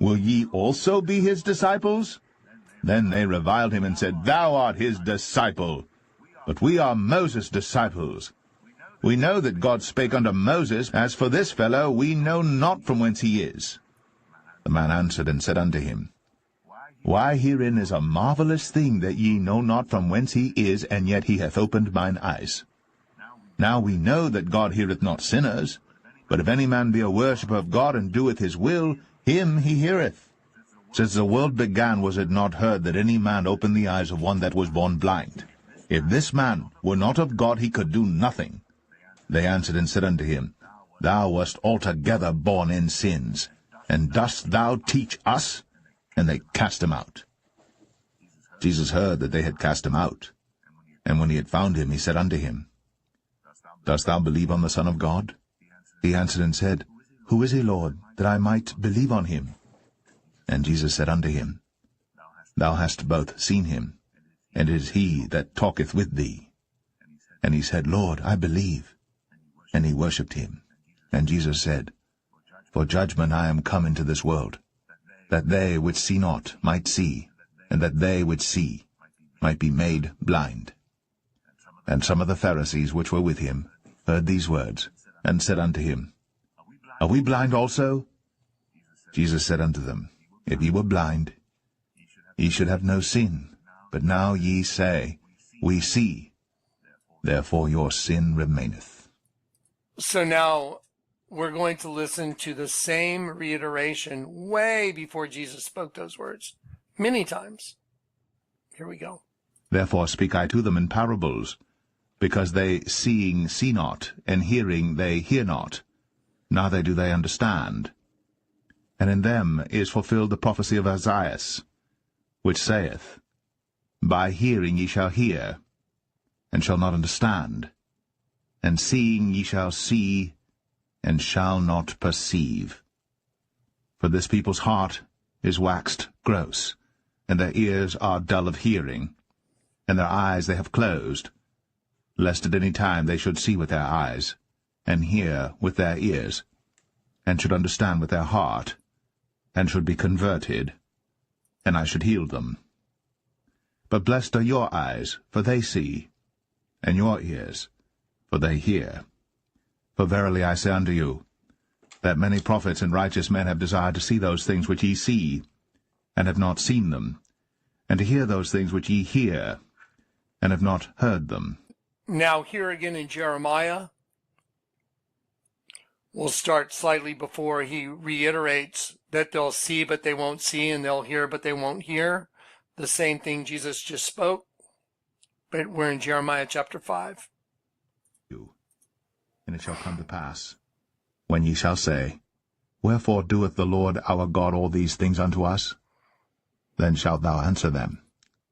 Will ye also be his disciples? Then they reviled him and said, Thou art his disciple, but we are Moses' disciples. We know that God spake unto Moses. As for this fellow, we know not from whence he is. The man answered and said unto him, Why, herein is a marvelous thing, that ye know not from whence he is, and yet he hath opened mine eyes. Now we know that God heareth not sinners, but if any man be a worshipper of God, and doeth his will, him he heareth. Since the world began was it not heard that any man opened the eyes of one that was born blind. If this man were not of God, he could do nothing. They answered and said unto him, Thou wast altogether born in sins, and dost thou teach us? And they cast him out. Jesus heard that they had cast him out. And when he had found him, he said unto him, Dost thou believe on the Son of God? He answered and said, Who is he, Lord, that I might believe on him? And Jesus said unto him, Thou hast both seen him, and it is he that talketh with thee. And he said, Lord, I believe. And he worshipped him. And Jesus said, For judgment I am come into this world, that they which see not might see, and that they which see might be made blind. And some of the Pharisees which were with him heard these words, and said unto him, Are we blind also? Jesus said unto them, If ye were blind, ye should have no sin. But now ye say, We see. Therefore your sin remaineth. So now we're going to listen to the same reiteration way before Jesus spoke those words, many times. Here we go. Therefore speak I to them in parables, because they seeing see not, and hearing they hear not, neither do they understand. And in them is fulfilled the prophecy of Isaiah, which saith, By hearing ye shall hear, and shall not understand, and seeing ye shall see, and shall not perceive. For this people's heart is waxed gross, and their ears are dull of hearing, and their eyes they have closed, lest at any time they should see with their eyes, and hear with their ears, and should understand with their heart, and should be converted, and I should heal them. But blessed are your eyes, for they see, and your ears, for they hear. For verily I say unto you, that many prophets and righteous men have desired to see those things which ye see, and have not seen them, and to hear those things which ye hear, and have not heard them. Now here again in Jeremiah, we'll start slightly before he reiterates that they'll see but they won't see, and they'll hear but they won't hear. The same thing Jesus just spoke, but we're in Jeremiah chapter 5. And it shall come to pass, when ye shall say, Wherefore doeth the Lord our God all these things unto us? Then shalt thou answer them,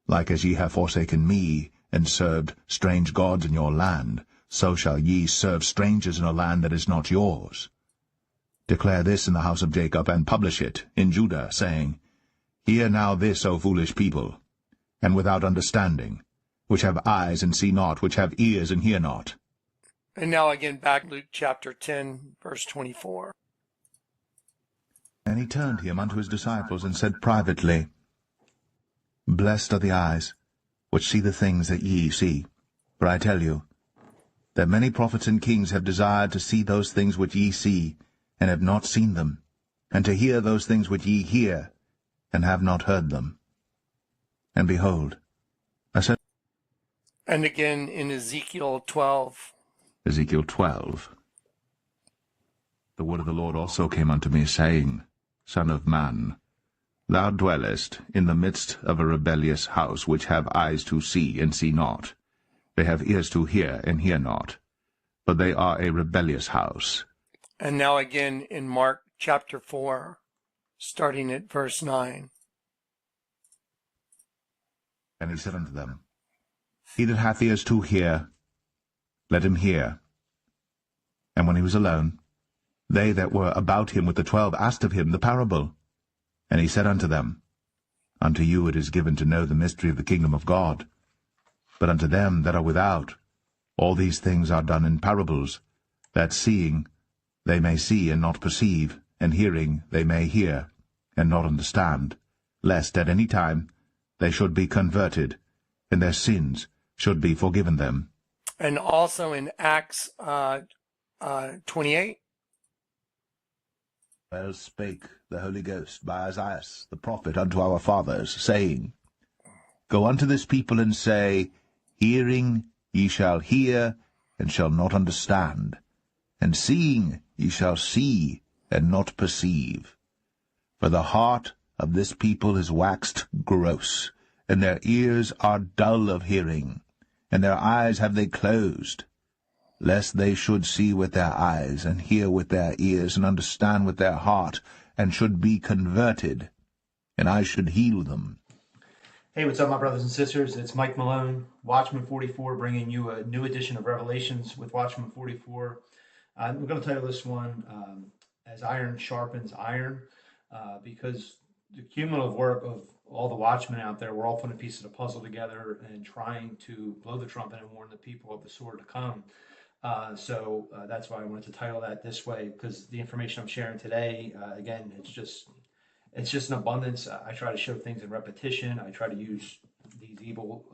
Like as ye have forsaken me, and served strange gods in your land, so shall ye serve strangers in a land that is not yours. Declare this in the house of Jacob, and publish it in Judah, saying, Hear now this, O foolish people, and without understanding, which have eyes and see not, which have ears and hear not. And now again back Luke chapter 10, verse 24. And he turned him unto his disciples, and said privately, Blessed are the eyes which see the things that ye see. For I tell you, that many prophets and kings have desired to see those things which ye see, and have not seen them, and to hear those things which ye hear, and have not heard them. And behold, I said... And again in Ezekiel 12. Ezekiel 12. The word of the Lord also came unto me, saying, Son of man, thou dwellest in the midst of a rebellious house, which have eyes to see, and see not. They have ears to hear, and hear not. For they are a rebellious house. And now again in Mark chapter 4, starting at verse 9. And he said unto them, He that hath ears to hear, let him hear. And when he was alone, they that were about him with the 12 asked of him the parable. And he said unto them, Unto you it is given to know the mystery of the kingdom of God. But unto them that are without, all these things are done in parables, that seeing they may see and not perceive, and hearing they may hear, and not understand, lest at any time they should be converted, and their sins should be forgiven them. And also in Acts 28. Well spake the Holy Ghost by Isaiah the prophet unto our fathers, saying, Go unto this people and say, Hearing ye shall hear, and shall not understand, and seeing ye shall see, and not perceive. For the heart of this people is waxed gross, and their ears are dull of hearing, and their eyes have they closed, lest they should see with their eyes, and hear with their ears, and understand with their heart, and should be converted, and I should heal them. Hey, what's up, my brothers and sisters? It's Mike Malone, Watchman44, bringing you a new edition of Revelations with Watchman44. We're going to title this one, As Iron Sharpens Iron, because the cumulative work of all the watchmen out there, we're all putting pieces of the puzzle together and trying to blow the trumpet and warn the people of the sword to come. So that's why I wanted to title that this way, because the information I'm sharing today, again, it's just an abundance. I try to show things in repetition. I try to use these evil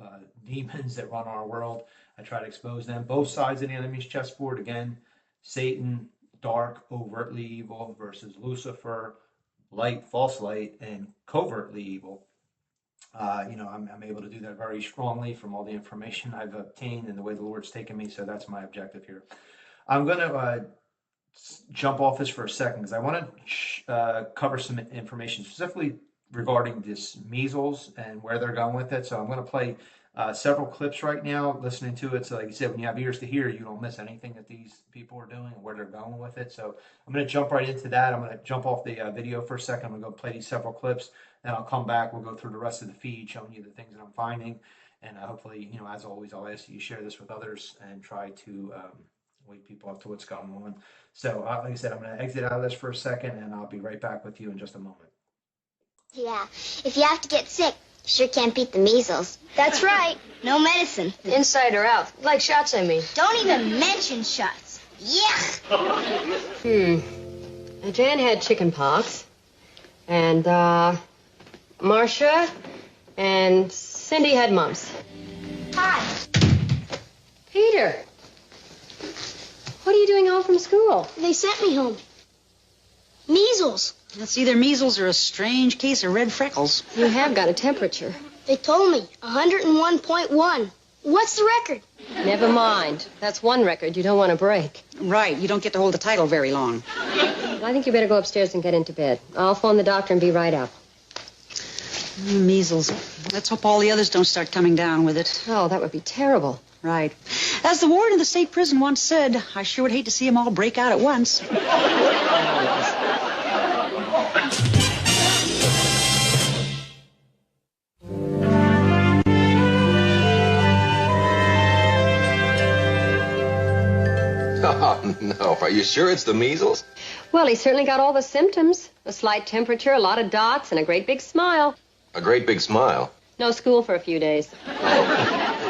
demons that run our world. I try to expose them. Both sides of the enemy's chessboard. Again, Satan, dark, overtly evil, versus Lucifer, light, false light, and covertly evil. I'm able to do that very strongly from all the information I've obtained and the way the Lord's taken me. So that's my objective here. I'm going to jump off this for a second because I want to cover some information specifically regarding this measles and where they're going with it. So I'm going to play several clips right now, listening to it. So like you said, when you have ears to hear, you don't miss anything that these people are doing and where they're going with it. So I'm going to jump right into that. I'm going to jump off the video for a second. I'm going to go play these several clips, and I'll come back. We'll go through the rest of the feed, showing you the things that I'm finding. And hopefully, as always, I'll ask you to share this with others and try to wake people up to what's going on. So like I said, I'm going to exit out of this for a second, and I'll be right back with you in just a moment. Yeah, if you have to get sick, you sure can't beat the measles. That's right. No medicine. Inside or out? Like shots, I mean. Don't even mention shots. Yuck! Now, Jan had chicken pox, and Marcia and Cindy had mumps. Hi. Peter, what are you doing home from school? They sent me home. Measles. That's either measles or a strange case of red freckles. You have got a temperature. They told me 101.1. What's the record? Never mind. That's one record you don't want to break. Right, you don't get to hold the title very long. Well, I think you better go upstairs and get into bed. I'll phone the doctor and be right up. Measles. Let's hope all the others don't start coming down with it. Oh, that would be terrible. Right. As the warden of the state prison once said, I sure would hate to see them all break out at once. Oh, no. Are you sure it's the measles? Well, he certainly got all the symptoms. A slight temperature, a lot of dots, and a great big smile. A great big smile. No school for a few days.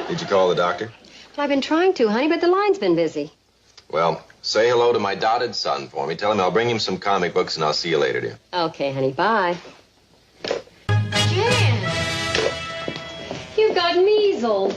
Did you call the doctor? Well, I've been trying to, honey, but the line's been busy. Well, say hello to my dotted son for me. Tell him I'll bring him some comic books, and I'll see you later, dear. Okay, honey, bye. Jan. You've got measles.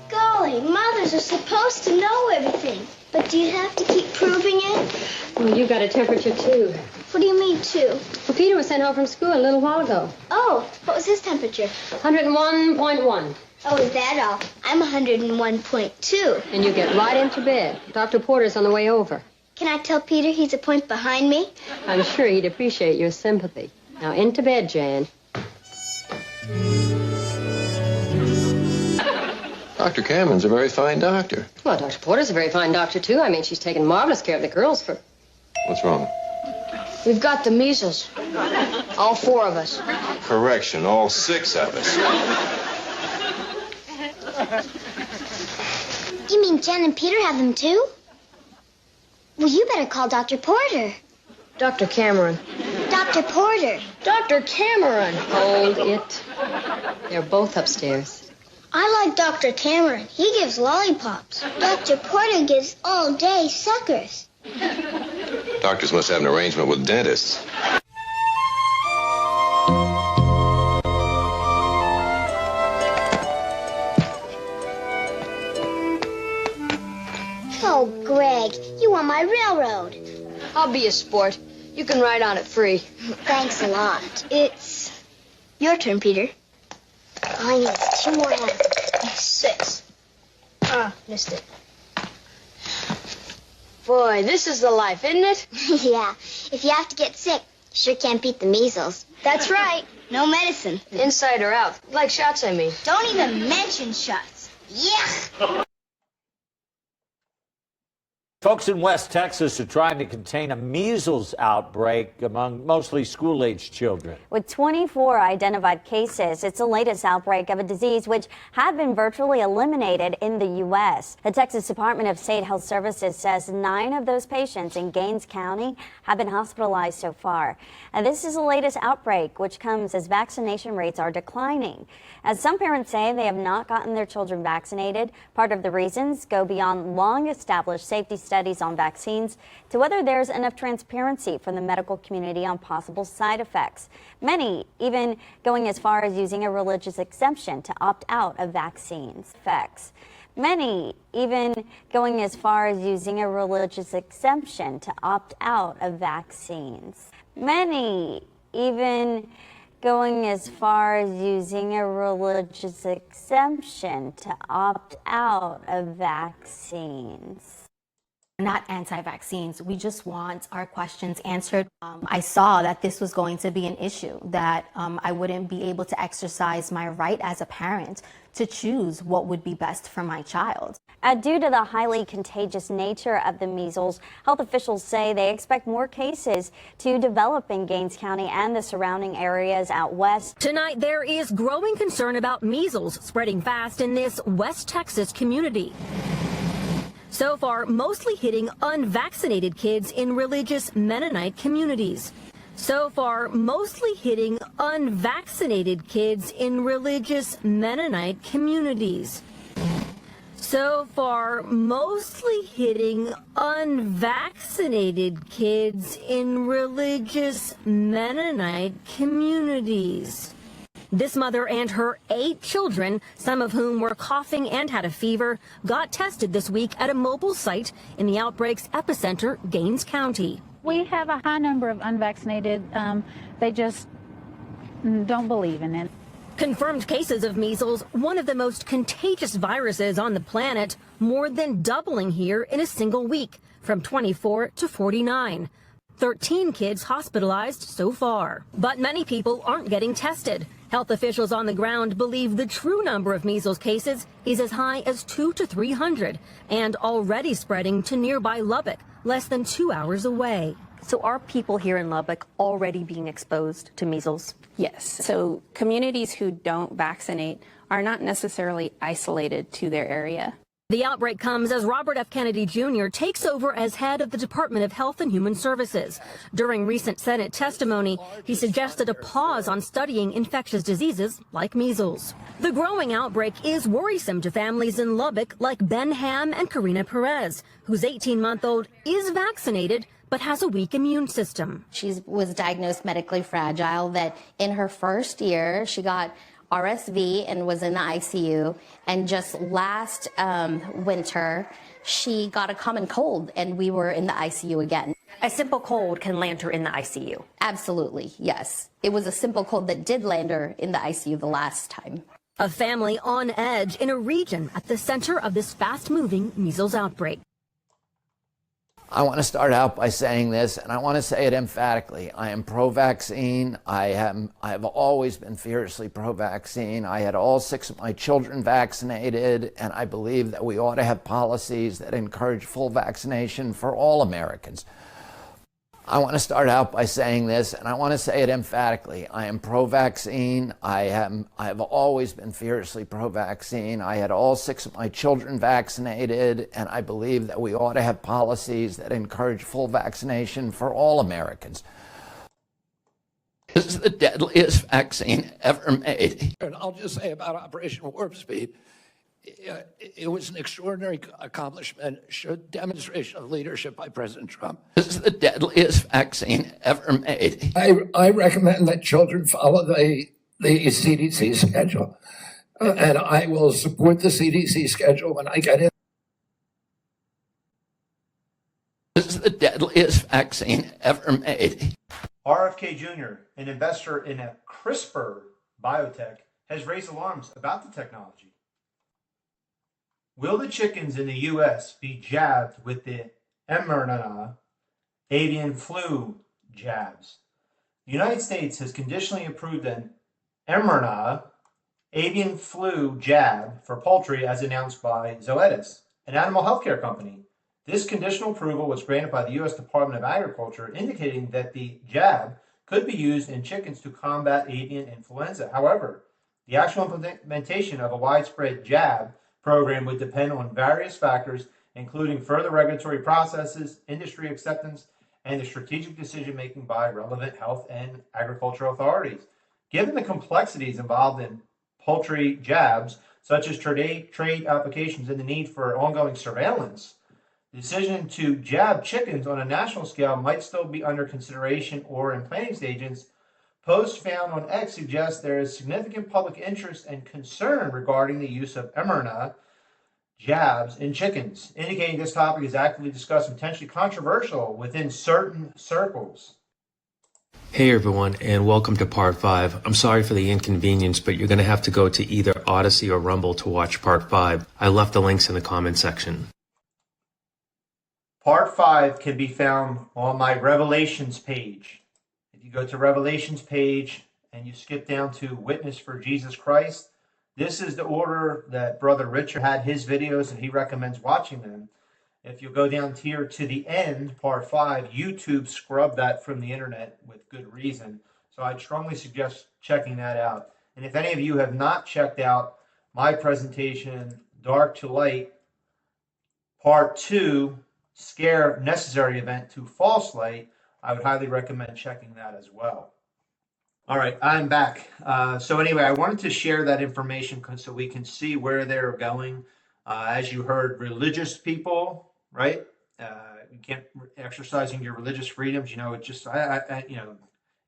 Golly, mothers are supposed to know everything. But do you have to keep proving it? Well, you got a temperature, too. What do you mean, too? Well, Peter was sent home from school a little while ago. Oh, what was his temperature? 101.1. Oh, is that all? I'm 101.2. And you get right into bed. Dr. Porter's on the way over. Can I tell Peter he's a point behind me? I'm sure he'd appreciate your sympathy. Now, into bed, Jan. Dr. Cameron's a very fine doctor. Well, Dr. Porter's a very fine doctor, too. I mean, she's taken marvelous care of the girls for... What's wrong? We've got the measles. All four of us. Correction, all 6 of us. You mean Jen and Peter have them, too? Well, you better call Dr. Porter. Dr. Cameron. Dr. Porter. Dr. Cameron. Hold it. They're both upstairs. I like Dr. Cameron. He gives lollipops. Dr. Porter gives all-day suckers. Doctors must have an arrangement with dentists. I'll be a sport. You can ride on it free. Thanks a lot. It's your turn, Peter. All I need is 2 more hands. 6. Missed it. Boy, this is the life, isn't it? Yeah, if you have to get sick, you sure can't beat the measles. That's right. No medicine. Inside or out. Like shots, I mean. Don't even mention shots. Yuck! Folks in West Texas are trying to contain a measles outbreak among mostly school-aged children. With 24 identified cases, it's the latest outbreak of a disease which had been virtually eliminated in the U.S. The Texas Department of State Health Services says 9 of those patients in Gaines County have been hospitalized so far. And this is the latest outbreak, which comes as vaccination rates are declining. As some parents say, they have not gotten their children vaccinated. Part of the reasons go beyond long-established safety studies on vaccines to whether there's enough transparency from the medical community on possible side effects. Many even going as far as using a religious exemption to opt out of vaccines. Many even going as far as using a religious exemption to opt out of vaccines. Many even going as far as using a religious exemption to opt out of vaccines. We're not anti-vaccines. We just want our questions answered. I saw that this was going to be an issue, that I wouldn't be able to exercise my right as a parent to choose what would be best for my child. Due to the highly contagious nature of the measles, health officials say they expect more cases to develop in Gaines County and the surrounding areas out west. Tonight, there is growing concern about measles spreading fast in this West Texas community. So far, mostly hitting unvaccinated kids in religious Mennonite communities. So far, mostly hitting unvaccinated kids in religious Mennonite communities. So far, mostly hitting unvaccinated kids in religious Mennonite communities. This mother and her 8 children, some of whom were coughing and had a fever, got tested this week at a mobile site in the outbreak's epicenter, Gaines County. We have a high number of unvaccinated. They just don't believe in it. Confirmed cases of measles, one of the most contagious viruses on the planet, more than doubling here in a single week, from 24 to 49. 13 kids hospitalized so far. But many people aren't getting tested. Health officials on the ground believe the true number of measles cases is as high as 200 to 300 and already spreading to nearby Lubbock, less than 2 hours away. So are people here in Lubbock already being exposed to measles? Yes. So communities who don't vaccinate are not necessarily isolated to their area. The outbreak comes as Robert F. Kennedy Jr. takes over as head of the Department of Health and Human Services. During recent Senate testimony, he suggested a pause on studying infectious diseases like measles. The growing outbreak is worrisome to families in Lubbock like Ben Ham and Karina Perez, whose 18-month-old is vaccinated but has a weak immune system. She was diagnosed medically fragile, that in her first year she got RSV and was in the ICU, and just last winter she got a common cold and we were in the ICU again. A simple cold can land her in the ICU? Absolutely, yes. It was a simple cold that did land her in the ICU the last time. A family on edge in a region at the center of this fast-moving measles outbreak. I want to start out by saying this, and I want to say it emphatically. I am pro-vaccine. I have always been fiercely pro-vaccine. I had all 6 of my children vaccinated, and I believe that we ought to have policies that encourage full vaccination for all Americans. I want to start out by saying this, and I want to say it emphatically. I am pro-vaccine. I have always been fiercely pro-vaccine. I had all 6 of my children vaccinated, and I believe that we ought to have policies that encourage full vaccination for all Americans. This is the deadliest vaccine ever made. And I'll just say about Operation Warp Speed, it was an extraordinary accomplishment, showed demonstration of leadership by President Trump. This is the deadliest vaccine ever made. I recommend that children follow the CDC schedule, and I will support the CDC schedule when I get it. This is the deadliest vaccine ever made. RFK Jr., an investor in a CRISPR biotech, has raised alarms about the technology. Will the chickens in the U.S. be jabbed with the mRNA avian flu jabs? The United States has conditionally approved an mRNA avian flu jab for poultry as announced by Zoetis, an animal healthcare company. This conditional approval was granted by the U.S. Department of Agriculture, indicating that the jab could be used in chickens to combat avian influenza. However, the actual implementation of a widespread jab program would depend on various factors, including further regulatory processes, industry acceptance, and the strategic decision-making by relevant health and agricultural authorities. Given the complexities involved in poultry jabs, such as trade applications and the need for ongoing surveillance, the decision to jab chickens on a national scale might still be under consideration or in planning stages. Posts found on X suggest there is significant public interest and concern regarding the use of mRNA jabs in chickens, indicating this topic is actively discussed and potentially controversial within certain circles. Hey everyone, and welcome to part 5. I'm sorry for the inconvenience, but you're going to have to go to either Odyssey or Rumble to watch part 5. I left the links in the comment section. Part 5 can be found on my Revelations page. If you go to Revelations page and you skip down to Witness for Jesus Christ, this is the order that Brother Richard had his videos, and he recommends watching them. If you go down here to the end, part 5, YouTube scrubbed that from the internet with good reason. So I'd strongly suggest checking that out. And if any of you have not checked out my presentation, Dark to Light, part 2, Scare Necessary Event to False Light, I would highly recommend checking that as well. All right, I'm back. So anyway, I wanted to share that information so we can see where they're going. As you heard, religious people, right? You can't exercising your religious freedoms. You know, it just,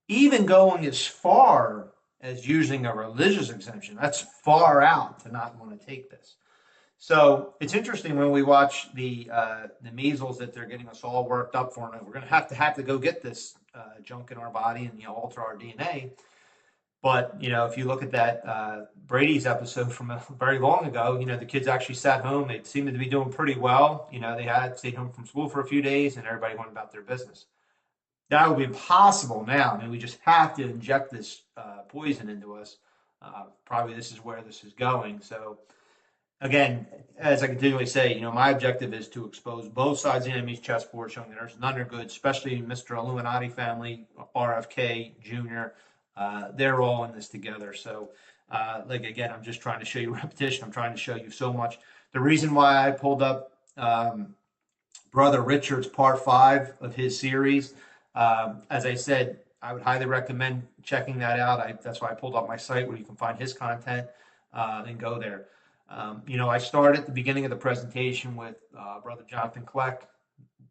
even going as far as using a religious exemption, that's far out to not want to take this. So it's interesting when we watch the measles that they're getting us all worked up for. And we're going to have to go get this junk in our body and alter our DNA. But if you look at that Brady's episode from very long ago, the kids actually sat home. They seemed to be doing pretty well. They had stayed home from school for a few days, and everybody went about their business. That would be impossible now. I mean, we just have to inject this poison into us. Probably this is where this is going. So. Again, as I continually say, my objective is to expose both sides of the enemy's chessboard, showing that there's none are good, especially Mr. Illuminati family, RFK Jr. They're all in this together. So, again, I'm just trying to show you repetition. I'm trying to show you so much. The reason why I pulled up Brother Richard's part 5 of his series, as I said, I would highly recommend checking that out. That's why I pulled up my site where you can find his content and go there. I started at the beginning of the presentation with Brother Jonathan Kleck,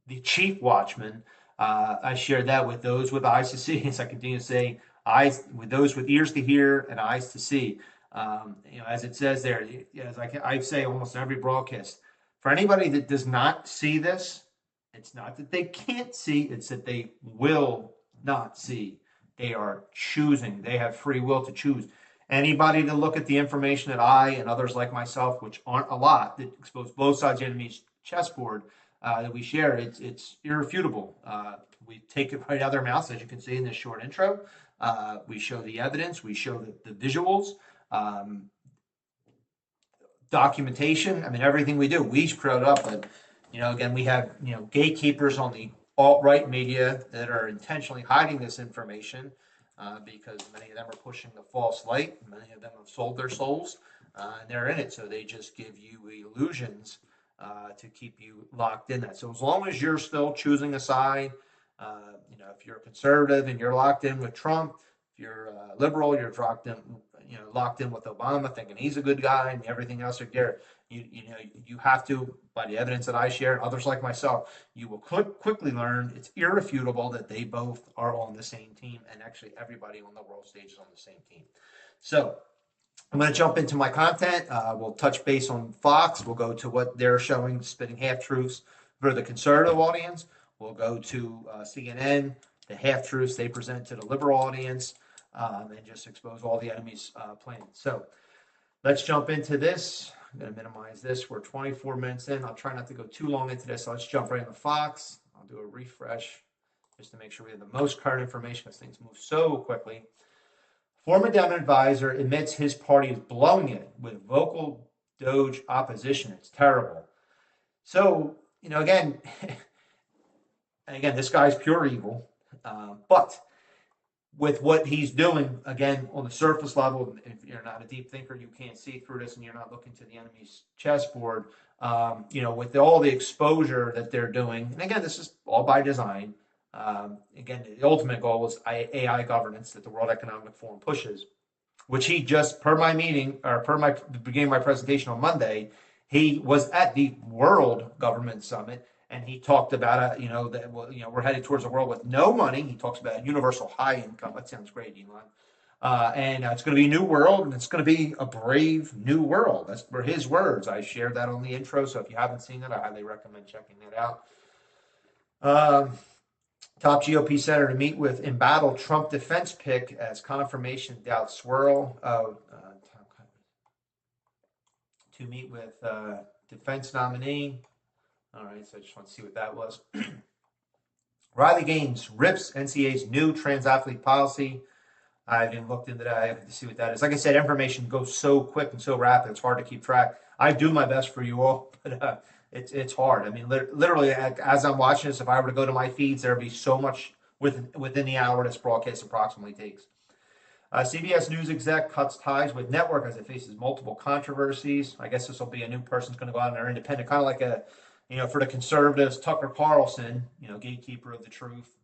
the chief watchman. I shared that with those with eyes to see, as I continue to say, eyes with those with ears to hear and eyes to see. As it says there, as I say almost in every broadcast, for anybody that does not see this, it's not that they can't see, it's that they will not see. They are choosing. They have free will to choose. Anybody to look at the information that I and others like myself, which aren't a lot, that expose both sides of the enemy's chessboard that we share, it's irrefutable. We take it right out of their mouths, as you can see in this short intro. We show the evidence, we show the visuals, documentation. I mean, everything we do, we screw it up. But again, we have gatekeepers on the alt-right media that are intentionally hiding this information. Because many of them are pushing the false light. Many of them have sold their souls, and they're in it. So they just give you illusions to keep you locked in that. So as long as you're still choosing a side, if you're a conservative and you're locked in with Trump, if you're a liberal, you're locked in with Obama, thinking he's a good guy, and everything else are there. You have to, by the evidence that I share, and others like myself, you will quickly learn it's irrefutable that they both are on the same team, and actually everybody on the world stage is on the same team. So I'm going to jump into my content. We'll touch base on Fox. We'll go to what they're showing, spitting half-truths for the conservative audience. will go to CNN, the half-truths they present to the liberal audience, and just expose all the enemy's plans. So let's jump into this. I'm going to minimize this. We're 24 minutes in. I'll try not to go too long into this. So let's jump right into Fox. I'll do a refresh just to make sure we have the most current information because things move so quickly. Former Democrat advisor admits his party is blowing it with vocal Doge opposition. It's terrible. So, again, this guy's pure evil. But with what he's doing, again, on the surface level, if you're not a deep thinker, you can't see through this and you're not looking to the enemy's chessboard, with all the exposure that they're doing. And again, this is all by design. Again, the ultimate goal is AI governance that the World Economic Forum pushes, which he just, per my beginning of my presentation on Monday, he was at the World Government Summit, and he talked about that we're headed towards a world with no money. He talks about a universal high income. That sounds great, Elon. And it's going to be a new world, and it's going to be a brave new world. That's were his words. I shared that on the intro, so if you haven't seen it, I highly recommend checking that out. Top GOP senator to meet with embattled Trump defense pick as confirmation doubt swirl. To meet with defense nominee. All right, so I just want to see what that was. Riley Gaines rips NCAA's new trans athlete policy. I haven't looked into that. I have to see what that is. Like I said, information goes so quick and so rapid, it's hard to keep track. I do my best for you all, but it's hard. I mean, literally, as I'm watching this, if I were to go to my feeds, there would be so much within the hour this broadcast approximately takes. CBS News exec cuts ties with network as it faces multiple controversies. I guess this will be a new person's going to go out and they're independent, kind of like for the conservatives, Tucker Carlson, gatekeeper of the truth,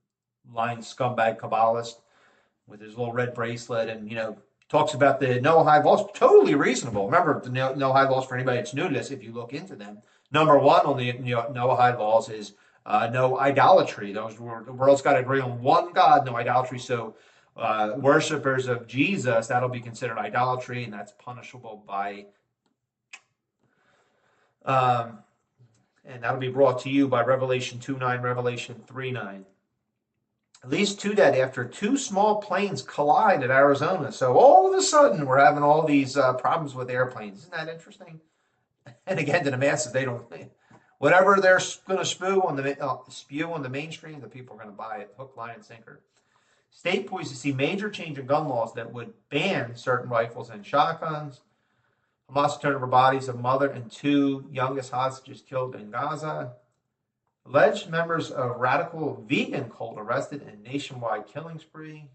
lying scumbag Kabbalist with his little red bracelet, and talks about the no high laws. Totally reasonable. Remember, the no high laws, for anybody that's new to this, if you look into them, number one on the no high laws is no idolatry. The world's got to agree on one God, no idolatry. So worshipers of Jesus, that'll be considered idolatry, and that's punishable by and that'll be brought to you by Revelation 2:9, Revelation 3:9. At least 2 dead after 2 small planes collide at Arizona. So all of a sudden, we're having all these problems with airplanes. Isn't that interesting? And again, to the masses, they don't. Whatever they're going to spew on the mainstream, the people are going to buy it, hook, line, and sinker. State poised to see major change in gun laws that would ban certain rifles and shotguns. Hamas turned over bodies of mother and 2 youngest hostages killed in Gaza. Alleged members of radical vegan cult arrested in nationwide killing spree.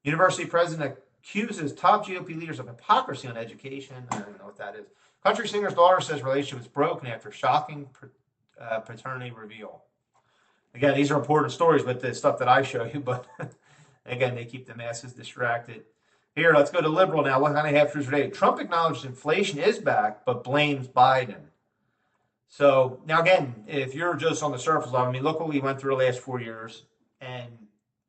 University president accuses top GOP leaders of hypocrisy on education. I don't know what that is. Country singer's daughter says relationship was broken after shocking paternity reveal. Again, these are important stories, but the stuff that I show you, but again, they keep the masses distracted. Here, let's go to liberal now. What kind of half-truths today? Trump acknowledged inflation is back, but blames Biden. So now again, if you're just on the surface level, I mean, look what we went through the last 4 years. And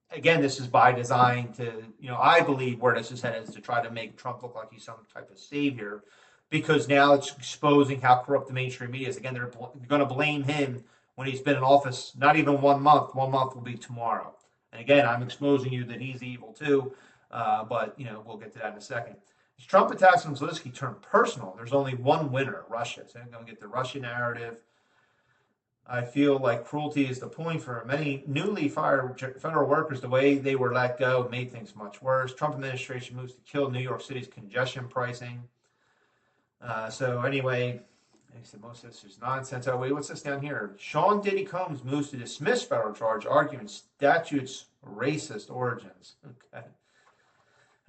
again, this is by design to, I believe where this is headed is to try to make Trump look like he's some type of savior, because now it's exposing how corrupt the mainstream media is. Again, they're going to blame him when he's been in office, not even 1 month. 1 month will be tomorrow. And again, I'm exposing you that he's evil too. But we'll get to that in a second. As Trump attacks on Zelensky turned personal, there's only one winner, Russia. So I'm going to get the Russia narrative. I feel like cruelty is the point for many newly fired federal workers. The way they were let go made things much worse. Trump administration moves to kill New York City's congestion pricing. So anyway, I said most of this is nonsense. Oh, wait, what's this down here? Sean Diddy Combs moves to dismiss federal charge, arguing statute's racist origins. Okay.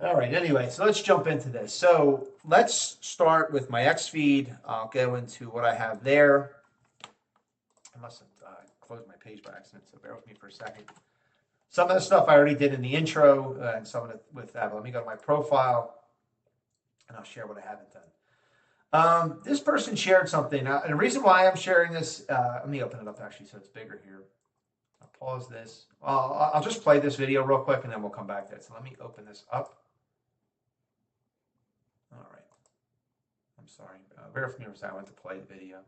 All right, anyway, so let's jump into this. So let's start with my X feed. I'll go into what I have there. I must have closed my page by accident, so bear with me for a second. Some of the stuff I already did in the intro, and some of it with that. But let me go to my profile, and I'll share what I haven't done. This person shared something. And the reason why I'm sharing this, let me open it up actually so it's bigger here. I'll pause this. I'll just play this video real quick, and then we'll come back to it. So let me open this up. All right. I'm sorry. Bear with me for a second. I went to play the video.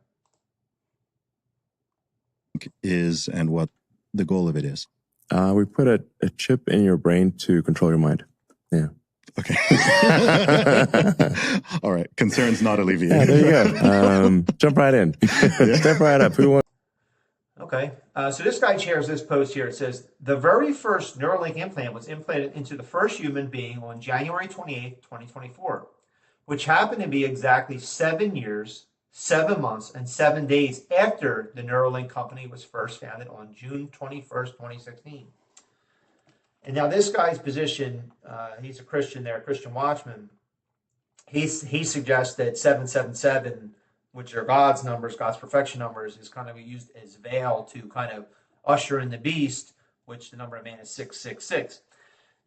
Is and what the goal of it is? We put a chip in your brain to control your mind. Yeah. Okay. All right. Concerns not alleviated. Yeah, there you go. Jump right in. Step right up. Who wants? Okay. So this guy shares this post here. It says, the very first Neuralink implant was implanted into the first human being on January 28, 2024, which happened to be exactly 7 years, 7 months, and 7 days after the Neuralink company was first founded on June 21st, 2016. And now this guy's position, he's a Christian there, Christian Watchman. He suggests that 777, which are God's numbers, God's perfection numbers, is kind of used as veil to kind of usher in the beast, which the number of man is 666.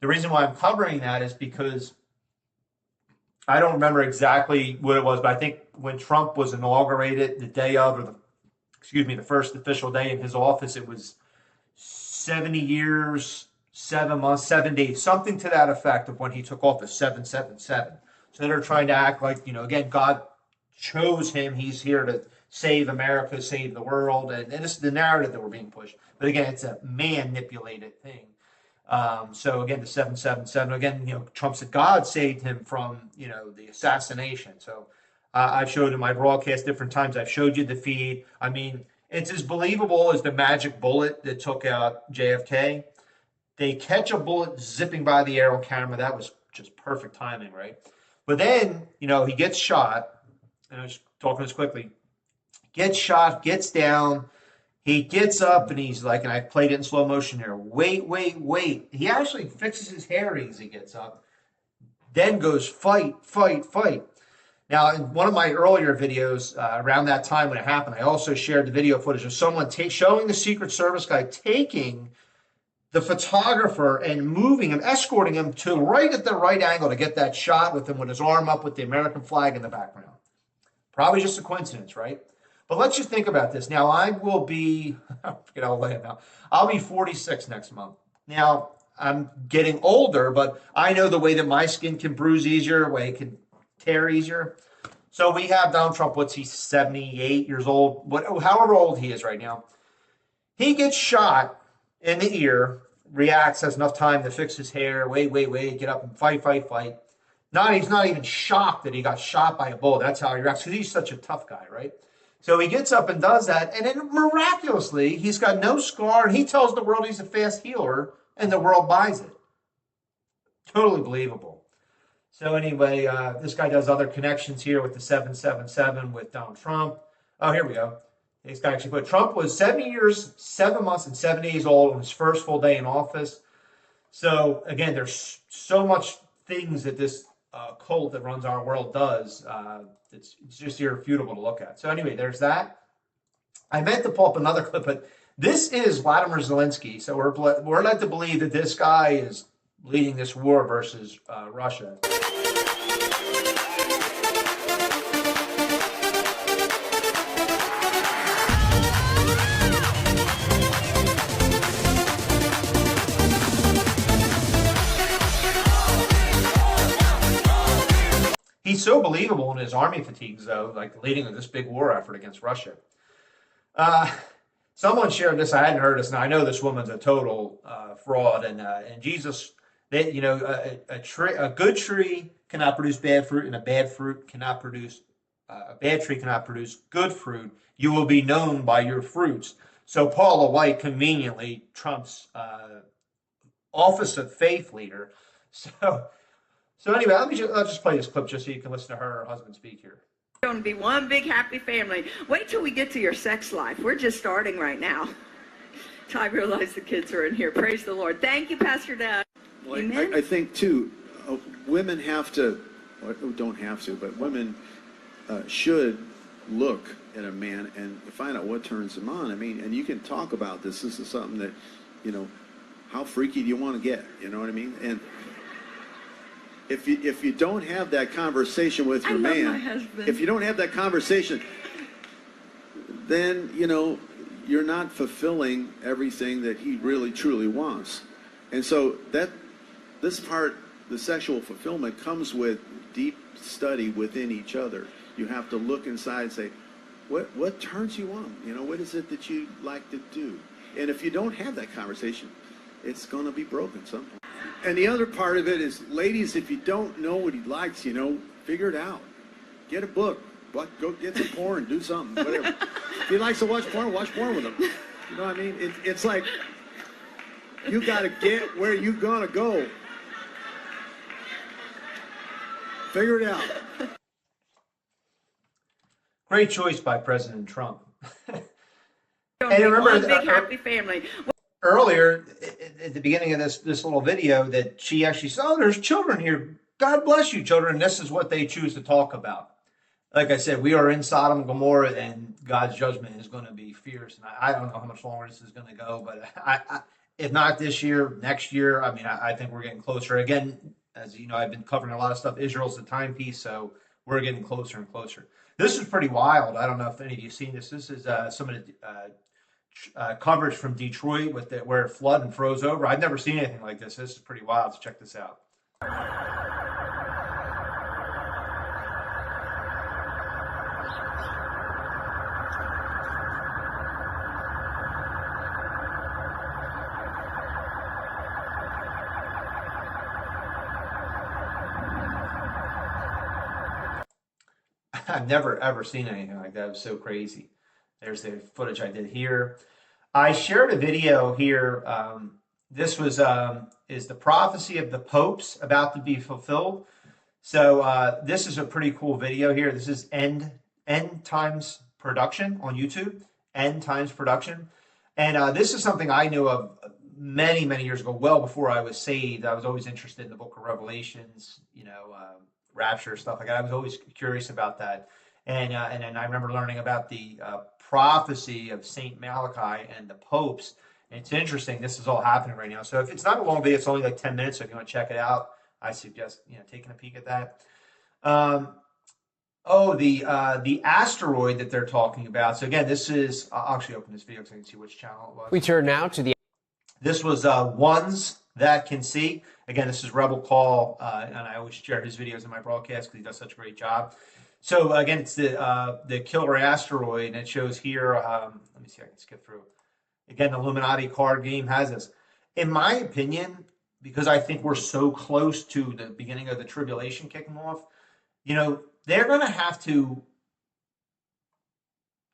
The reason why I'm covering that is because I don't remember exactly what it was, but I think when Trump was inaugurated, the day of, or the first official day in his office, it was 70 years, 7 months, 7 days, something to that effect of when he took office, 777. So they're trying to act like, again, God chose him. He's here to save America, save the world. And this is the narrative that we're being pushed. But again, it's a manipulated thing. So again, the 777, again, Trump said God saved him from, the assassination. So I've showed in my broadcast different times, I've showed you the feed. I mean, it's as believable as the magic bullet that took out JFK. They catch a bullet zipping by the air on camera. That was just perfect timing, right? But then, he gets shot. And I'm just talking this quickly. Gets shot, gets down. He gets up and he's like, and I played it in slow motion there. Wait. He actually fixes his hair as he gets up. Then goes fight. Now, in one of my earlier videos, around that time when it happened, I also shared the video footage of someone showing the Secret Service guy taking the photographer and moving him, escorting him to right at the right angle to get that shot with him with his arm up with the American flag in the background. Probably just a coincidence, right? But let's just think about this. Now, I will be, I'll be 46 next month. Now, I'm getting older, but I know the way that my skin can bruise easier, the way it can tear easier. So we have Donald Trump, what's he, 78 years old, however old he is right now. He gets shot in the ear, reacts, has enough time to fix his hair, wait, get up and fight. He's not even shocked that he got shot by a bullet. That's how he reacts, because he's such a tough guy, right? So he gets up and does that, and then miraculously, he's got no scar, and he tells the world he's a fast healer, and the world buys it. Totally believable. So anyway, this guy does other connections here with the 777 with Donald Trump. Oh, here we go. This guy actually put, Trump was 7 years, 7 months, and 7 days old on his first full day in office. So again, there's so much things that this cult that runs our world does. It's just irrefutable to look at. So anyway, there's that. I meant to pull up another clip, but this is Vladimir Zelensky. So we're led to believe that this guy is leading this war versus Russia. He's so believable in his army fatigues, though, like leading this big war effort against Russia. Someone shared this. I hadn't heard this, and I know this woman's a total fraud. And Jesus, a good tree cannot produce bad fruit, and a bad tree cannot produce good fruit. You will be known by your fruits. So Paula White, conveniently, Trump's office of faith leader. So anyway, I'll just play this clip just so you can listen to her husband speak here. It's going to be one big happy family. Wait till we get to your sex life. We're just starting right now. I realize the kids are in here. Praise the Lord. Thank you, Pastor Dad. Well, I think, too, women have to, or don't have to, but women should look at a man and find out what turns him on. I mean, and you can talk about this. This is something that, how freaky do you want to get? You know what I mean? And if you don't have that conversation with your man, if you don't have that conversation, then, you're not fulfilling everything that he really, truly wants. And so this part, the sexual fulfillment, comes with deep study within each other. You have to look inside and say, what turns you on? What is it that you like to do? And if you don't have that conversation, it's going to be broken sometime. And the other part of it is, ladies, if you don't know what he likes, figure it out. Get a book. Go get some porn. Do something. Whatever. If he likes to watch porn with him. You know what I mean? It's like you got to get where you're going to go. Figure it out. Great choice by President Trump. And remember, one big happy family. Earlier, at the beginning of this little video, that she actually said, there's children here. God bless you, children. And this is what they choose to talk about. Like I said, we are in Sodom and Gomorrah, and God's judgment is going to be fierce. And I don't know how much longer this is going to go, but I if not this year, next year, I think we're getting closer. Again, as you know, I've been covering a lot of stuff. Israel's the timepiece, so we're getting closer and closer. This is pretty wild. I don't know if any of you have seen this. This is some of the coverage from Detroit where it flooded and froze over. I've never seen anything like this. This is pretty wild. So check this out. I've never, ever seen anything like that. It was so crazy. There's the footage I did here. I shared a video here. This was is the prophecy of the popes about to be fulfilled. So this is a pretty cool video here. This is End Times Production on YouTube. End Times Production. And this is something I knew of many, many years ago, well before I was saved. I was always interested in the book of Revelations, rapture, stuff like that. I was always curious about that. And then I remember learning about the prophecy of St. Malachi and the popes. And it's interesting. This is all happening right now. So if it's not a long video, it's only like 10 minutes. So if you want to check it out, I suggest taking a peek at that. The asteroid that they're talking about. So again, this is, I'll actually open this video so I can see which channel it was. We turn now to the... This was Ones That Can See. Again, this is Rebel Call, and I always share his videos in my broadcast because he does such a great job. So again, it's the killer asteroid, and it shows here, let me see if I can skip through. Again, the Illuminati card game has this. In my opinion, because I think we're so close to the beginning of the tribulation kicking off, they're going to have to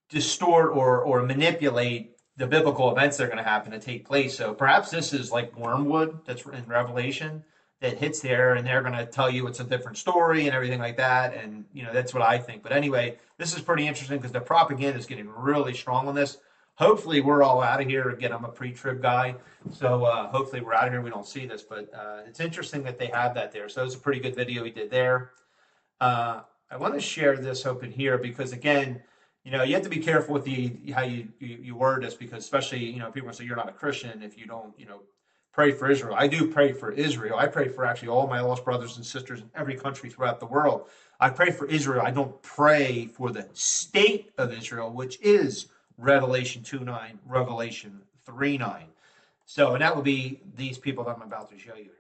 distort or manipulate the biblical events that are going to happen to take place. So perhaps this is like wormwood that's in Revelation that hits there, and they're going to tell you it's a different story and everything like that. And, that's what I think. But anyway, this is pretty interesting because the propaganda is getting really strong on this. Hopefully we're all out of here. Again, I'm a pre-trib guy, so hopefully we're out of here. We don't see this, but it's interesting that they have that there. So it was a pretty good video he did there. I want to share this open here because, again, you have to be careful with how you word this, because especially, people say you're not a Christian if you don't, pray for Israel. I do pray for Israel. I pray for actually all my lost brothers and sisters in every country throughout the world. I pray for Israel. I don't pray for the state of Israel, which is Revelation 2:9, Revelation 3:9. So, and that would be these people that I'm about to show you here.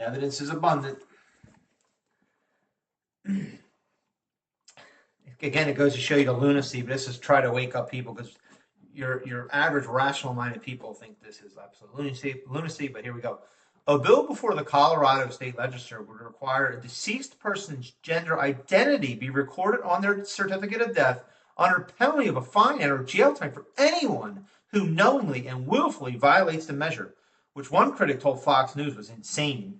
evidence is abundant. Again, it goes to show you the lunacy, but this is try to wake up people because your average rational-minded people think this is absolute lunacy, but here we go. A bill before the Colorado State Legislature would require a deceased person's gender identity be recorded on their certificate of death under penalty of a fine and or jail time for anyone who knowingly and willfully violates the measure, which one critic told Fox News was insane.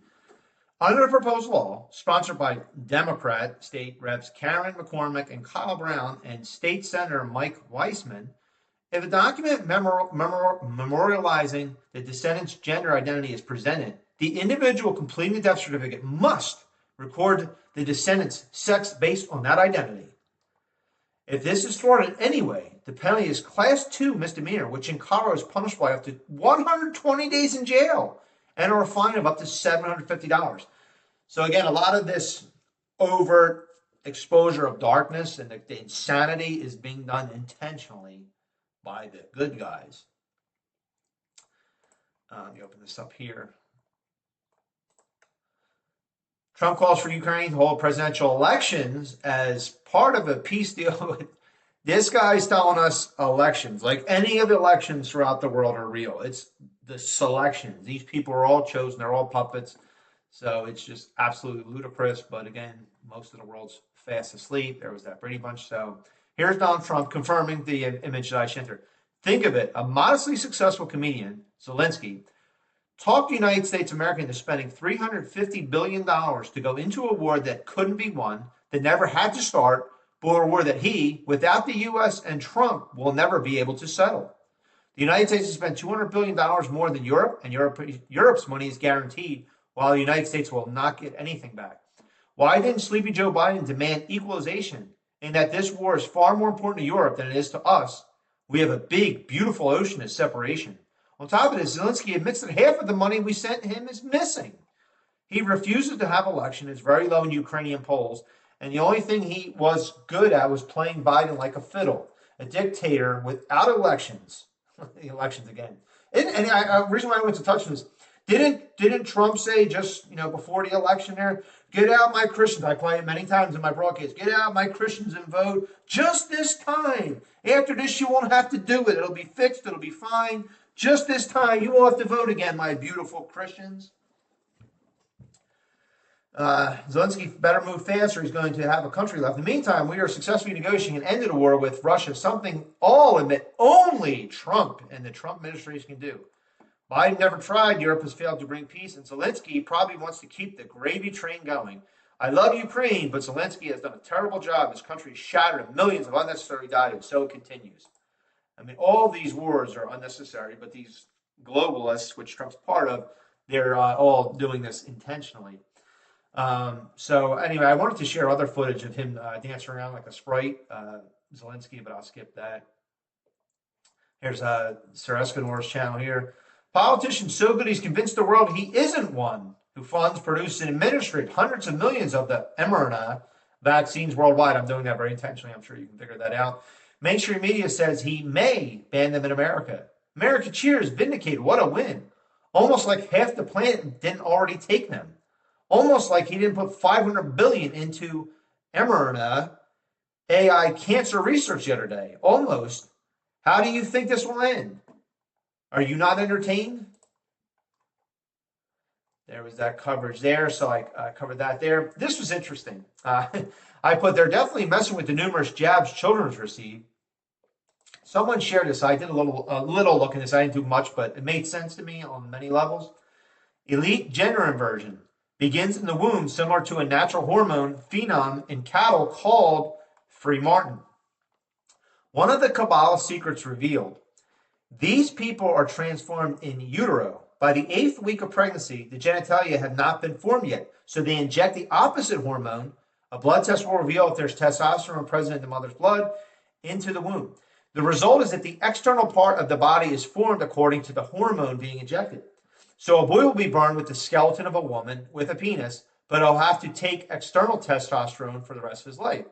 Under the proposed law, sponsored by Democrat state reps Karen McCormick and Kyle Brown and state senator Mike Weissman, if a document memorializing the descendant's gender identity is presented, the individual completing the death certificate must record the descendant's sex based on that identity. If this is thwarted in any way, the penalty is Class 2 misdemeanor, which in Colorado is punished by up to 120 days in jail and or a fine of up to $750. So again, a lot of this overt exposure of darkness and the insanity is being done intentionally by the good guys. Let me open this up here. Trump calls for Ukraine to hold presidential elections as part of a peace deal. This guy's telling us elections, like any of the elections throughout the world, are real. It's the selections. These people are all chosen. They're all puppets. So it's just absolutely ludicrous. But again, most of the world's fast asleep. There was that Brady Bunch. So here's Donald Trump confirming the image that I shared there. Think of it. A modestly successful comedian, Zelensky, talked the United States of America into spending $350 billion to go into a war that couldn't be won, that never had to start, but a war that he, without the U.S. and Trump, will never be able to settle. The United States has spent $200 billion more than Europe, and Europe's money is guaranteed, while the United States will not get anything back. Why didn't Sleepy Joe Biden demand equalization, in that this war is far more important to Europe than it is to us? We have a big, beautiful ocean of separation. On top of this, Zelensky admits that half of the money we sent him is missing. He refuses to have election. It's very low in Ukrainian polls. And the only thing he was good at was playing Biden like a fiddle, a dictator without elections. The elections again. And the reason why I went to touch on this, didn't Trump say just before the election there, get out my Christians? I play it many times in my broadcast. Get out my Christians and vote just this time. After this, you won't have to do it. It'll be fixed. It'll be fine. Just this time, you won't have to vote again, my beautiful Christians. Zelensky better move fast or he's going to have a country left. In the meantime, we are successfully negotiating an end to the war with Russia, something all admit only Trump and the Trump administration can do. Biden never tried. Europe has failed to bring peace, and Zelensky probably wants to keep the gravy train going. I love Ukraine, but Zelensky has done a terrible job. His country is shattered and millions of unnecessary died, and so it continues. I mean, all these wars are unnecessary, but these globalists, which Trump's part of, they're all doing this intentionally. So anyway, I wanted to share other footage of him dancing around like a sprite, Zelensky, but I'll skip that. Here's Sir Escanor's channel here. Politician so good he's convinced the world he isn't one, who funds, produces, and administrates hundreds of millions of the mRNA vaccines worldwide. I'm doing that very intentionally. I'm sure you can figure that out. Mainstream media says he may ban them in America. America cheers, vindicated. What a win. Almost like half the planet didn't already take them. Almost like he didn't put $500 billion into mRNA AI cancer research the other day. Almost. How do you think this will end? Are you not entertained? There was that coverage there, so I covered that there. This was interesting. I put they're definitely messing with the numerous jabs children receive. Someone shared this. I did a little look in this. I didn't do much, but it made sense to me on many levels. Elite gender inversion begins in the womb, similar to a natural hormone phenom in cattle called free martin. One of the Kabbalah secrets revealed, these people are transformed in utero. By the 8th week of pregnancy, the genitalia have not been formed yet. So they inject the opposite hormone. A blood test will reveal if there's testosterone present in the mother's blood into the womb. The result is that the external part of the body is formed according to the hormone being injected. So a boy will be born with the skeleton of a woman with a penis, but he'll have to take external testosterone for the rest of his life.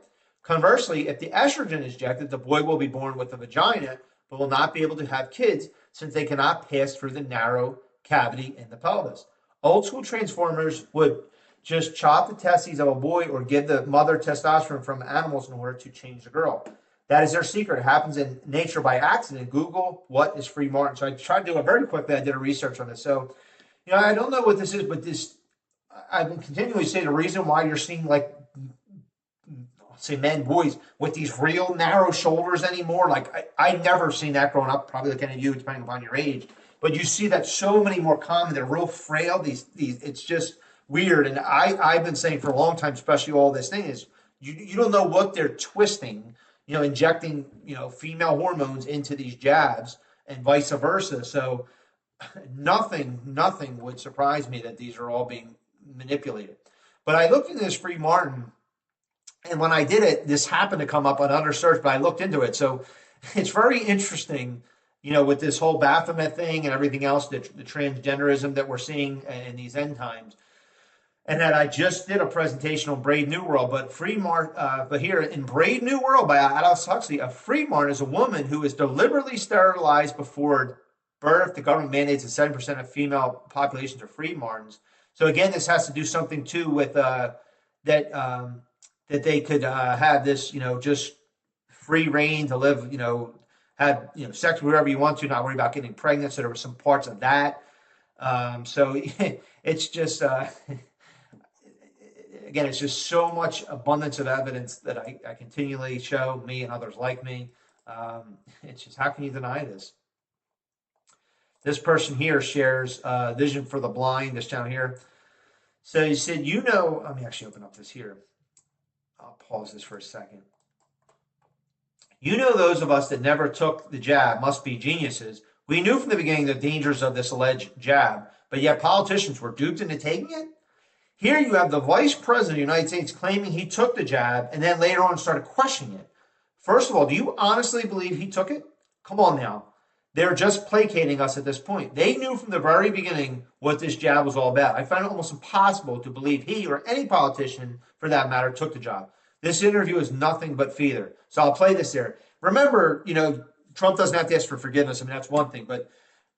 Conversely, if the estrogen is injected, the boy will be born with a vagina, but will not be able to have kids since they cannot pass through the narrow cavity in the pelvis. Old school transformers would just chop the testes of a boy or give the mother testosterone from animals in order to change the girl. That is their secret. It happens in nature by accident. Google what is free Martin. So I tried to do it very quickly. I did a research on this. So, I don't know what this is, but I've been continually saying the reason why you're seeing say men, boys with these real narrow shoulders anymore. Like I've never seen that growing up, probably like any of you, depending upon your age. But you see that so many more common. They're real frail. These it's just weird. And I've been saying for a long time, especially all this thing is you don't know what they're twisting, injecting, female hormones into these jabs and vice versa. So nothing would surprise me that these are all being manipulated. But I looked into this free Martin, and when I did it, this happened to come up on under search, but I looked into it. So it's very interesting, with this whole Baphomet thing and everything else, the transgenderism that we're seeing in these end times. And that I just did a presentation on Brave New World, but but here in Brave New World by Aldous Huxley, a free Martin is a woman who is deliberately sterilized before birth. The government mandates that 7% of female populations are free Martins. So again, this has to do something too with that they could have this, just free reign to live, have sex wherever you want to, not worry about getting pregnant. So there were some parts of that. So it's just again, it's just so much abundance of evidence that I continually show, me and others like me. It's just, how can you deny this? This person here shares Vision for the Blind, this channel here. So he said, let me actually open up this here. I'll pause this for a second. Those of us that never took the jab must be geniuses. We knew from the beginning the dangers of this alleged jab, but yet politicians were duped into taking it? Here you have the Vice President of the United States claiming he took the jab and then later on started questioning it. First of all, do you honestly believe he took it? Come on now. They're just placating us at this point. They knew from the very beginning what this jab was all about. I find it almost impossible to believe he or any politician, for that matter, took the job. This interview is nothing but feather. So I'll play this there. Remember, Trump doesn't have to ask for forgiveness. I mean, that's one thing. But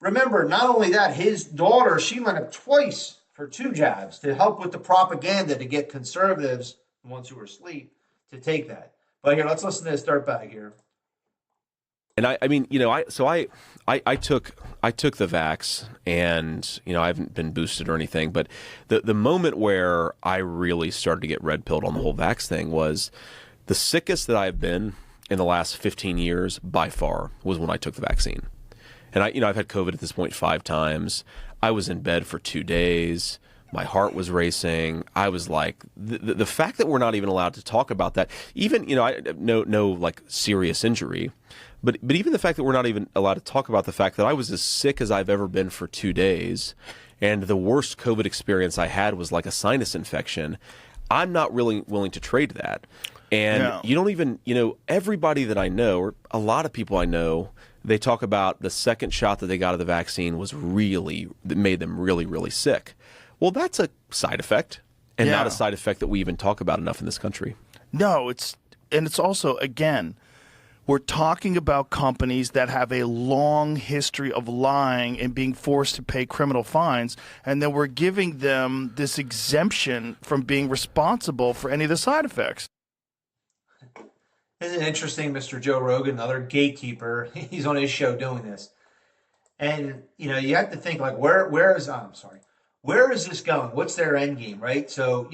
remember, not only that, his daughter, she went up twice for 2 jabs to help with the propaganda to get conservatives, the ones who were asleep, to take that. But here, let's listen to this dirtbag here. And I took the vax, and I haven't been boosted or anything, but the moment where I really started to get red pilled on the whole vax thing was the sickest that I've been in the last 15 years by far was when I took the vaccine. And I've had COVID at this point 5 times. I was in bed for 2 days. My heart was racing. I was like, the fact that we're not even allowed to talk about that, even, no like serious injury, but even the fact that we're not even allowed to talk about the fact that I was as sick as I've ever been for 2 days, and the worst COVID experience I had was like a sinus infection. I'm not really willing to trade that. And you don't even, everybody that I know, or a lot of people I know, they talk about the second shot that they got of the vaccine that made them really, really sick. Well, that's a side effect, and not a side effect that we even talk about enough in this country. No, it's also, again, we're talking about companies that have a long history of lying and being forced to pay criminal fines, and then we're giving them this exemption from being responsible for any of the side effects. Isn't it interesting, Mr. Joe Rogan, another gatekeeper, he's on his show doing this. And, you have to think, like, where is this going? What's their end game, right? So,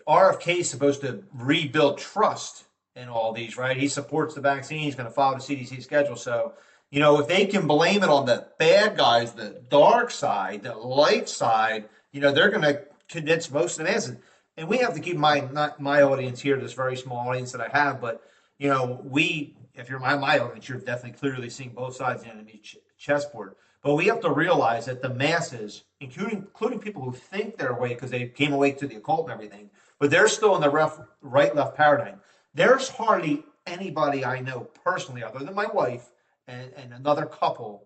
RFK is supposed to rebuild trust in all these, right? He supports the vaccine. He's going to follow the CDC schedule. So, if they can blame it on the bad guys, the dark side, the light side, they're going to convince most of the masses. And we have to keep in mind, not my audience here, this very small audience that I have, but, if you're my audience, you're definitely clearly seeing both sides of the enemy chessboard. But we have to realize that the masses, including people who think they're awake because they came awake to the occult and everything, but they're still in the right-left paradigm. There's hardly anybody I know personally, other than my wife and another couple,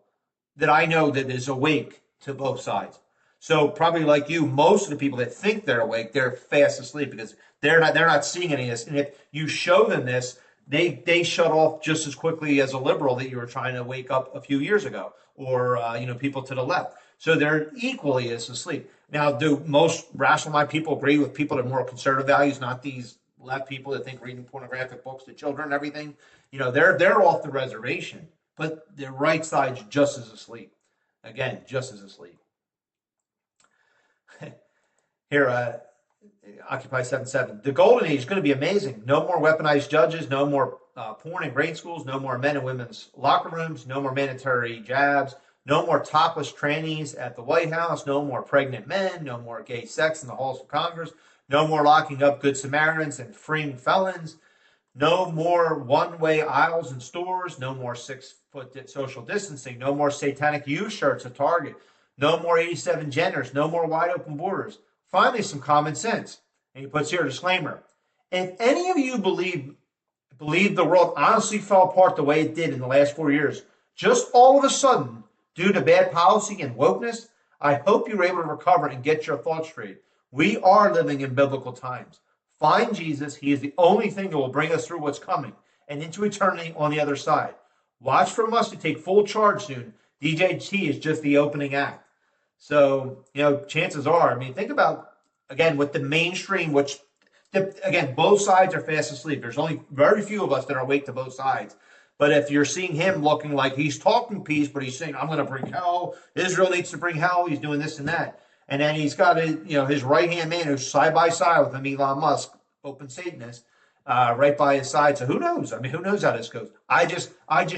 that I know that is awake to both sides. So probably like you, most of the people that think they're awake, they're fast asleep because they're not seeing any of this. And if you show them this, they shut off just as quickly as a liberal that you were trying to wake up a few years ago, or people to the left. So they're equally as asleep. Now, do most rational-minded people agree with people that have more conservative values, not these left people that think reading pornographic books to children and everything? They're off the reservation, but the right side's just as asleep. Again, just as asleep. Here, Occupy 77. The golden age is going to be amazing. No more weaponized judges, no more porn in grade schools, no more men and women's locker rooms, no more mandatory jabs, no more topless trannies at the White House, no more pregnant men, no more gay sex in the halls of Congress, no more locking up good Samaritans and freeing felons, no more one-way aisles in stores, no more 6-foot social distancing, no more satanic U-shirts at Target, no more 87 genders, no more wide open borders. Finally, some common sense. And he puts here a disclaimer. If any of you believe the world honestly fell apart the way it did in the last 4 years, just all of a sudden, due to bad policy and wokeness, I hope you're able to recover and get your thoughts straight. We are living in biblical times. Find Jesus. He is the only thing that will bring us through what's coming and into eternity on the other side. Watch from us to take full charge soon. DJT is just the opening act. So, chances are, think about, again, with the mainstream, again, both sides are fast asleep. There's only very few of us that are awake to both sides. But if you're seeing him looking like he's talking peace, but he's saying, I'm going to bring hell, Israel needs to bring hell, he's doing this and that. And then he's got his right-hand man who's side by side with him, Elon Musk, open Satanist, right by his side. So who knows? Who knows how this goes? I just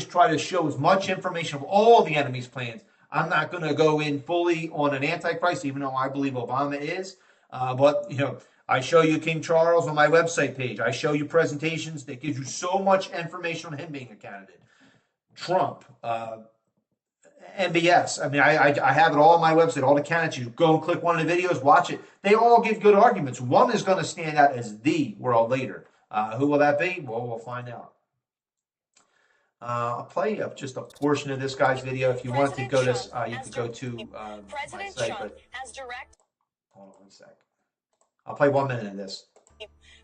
try to show as much information of all the enemy's plans. I'm not going to go in fully on an antichrist, even though I believe Obama is. But I show you King Charles on my website page. I show you presentations that gives you so much information on him being a candidate. Trump, MBS. I have it all on my website, all the candidates. You go and click one of the videos, watch it. They all give good arguments. One is going to stand out as the world leader. Who will that be? Well, we'll find out. I'll play just a portion of this guy's video. If you wanted to go this, you could go to my site. But hold on one sec. I'll play 1 minute of this.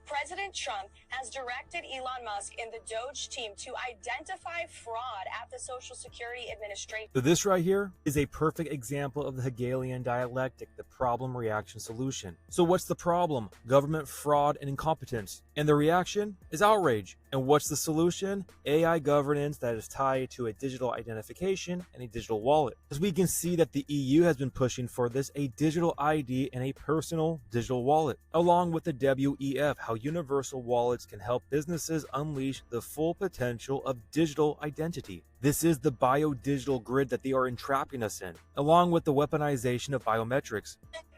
President Trump has directed Elon Musk and the Doge team to identify fraud at the Social Security Administration. So this right here is a perfect example of the Hegelian dialectic, the problem, reaction, solution. So what's the problem? Government fraud and incompetence. And the reaction is outrage. And what's the solution? AI governance that is tied to a digital identification and a digital wallet. As we can see that the EU has been pushing for this, a digital ID and a personal digital wallet, along with the WEF, how universal wallets can help businesses unleash the full potential of digital identity. This is the bio-digital grid that they are entrapping us in, along with the weaponization of biometrics.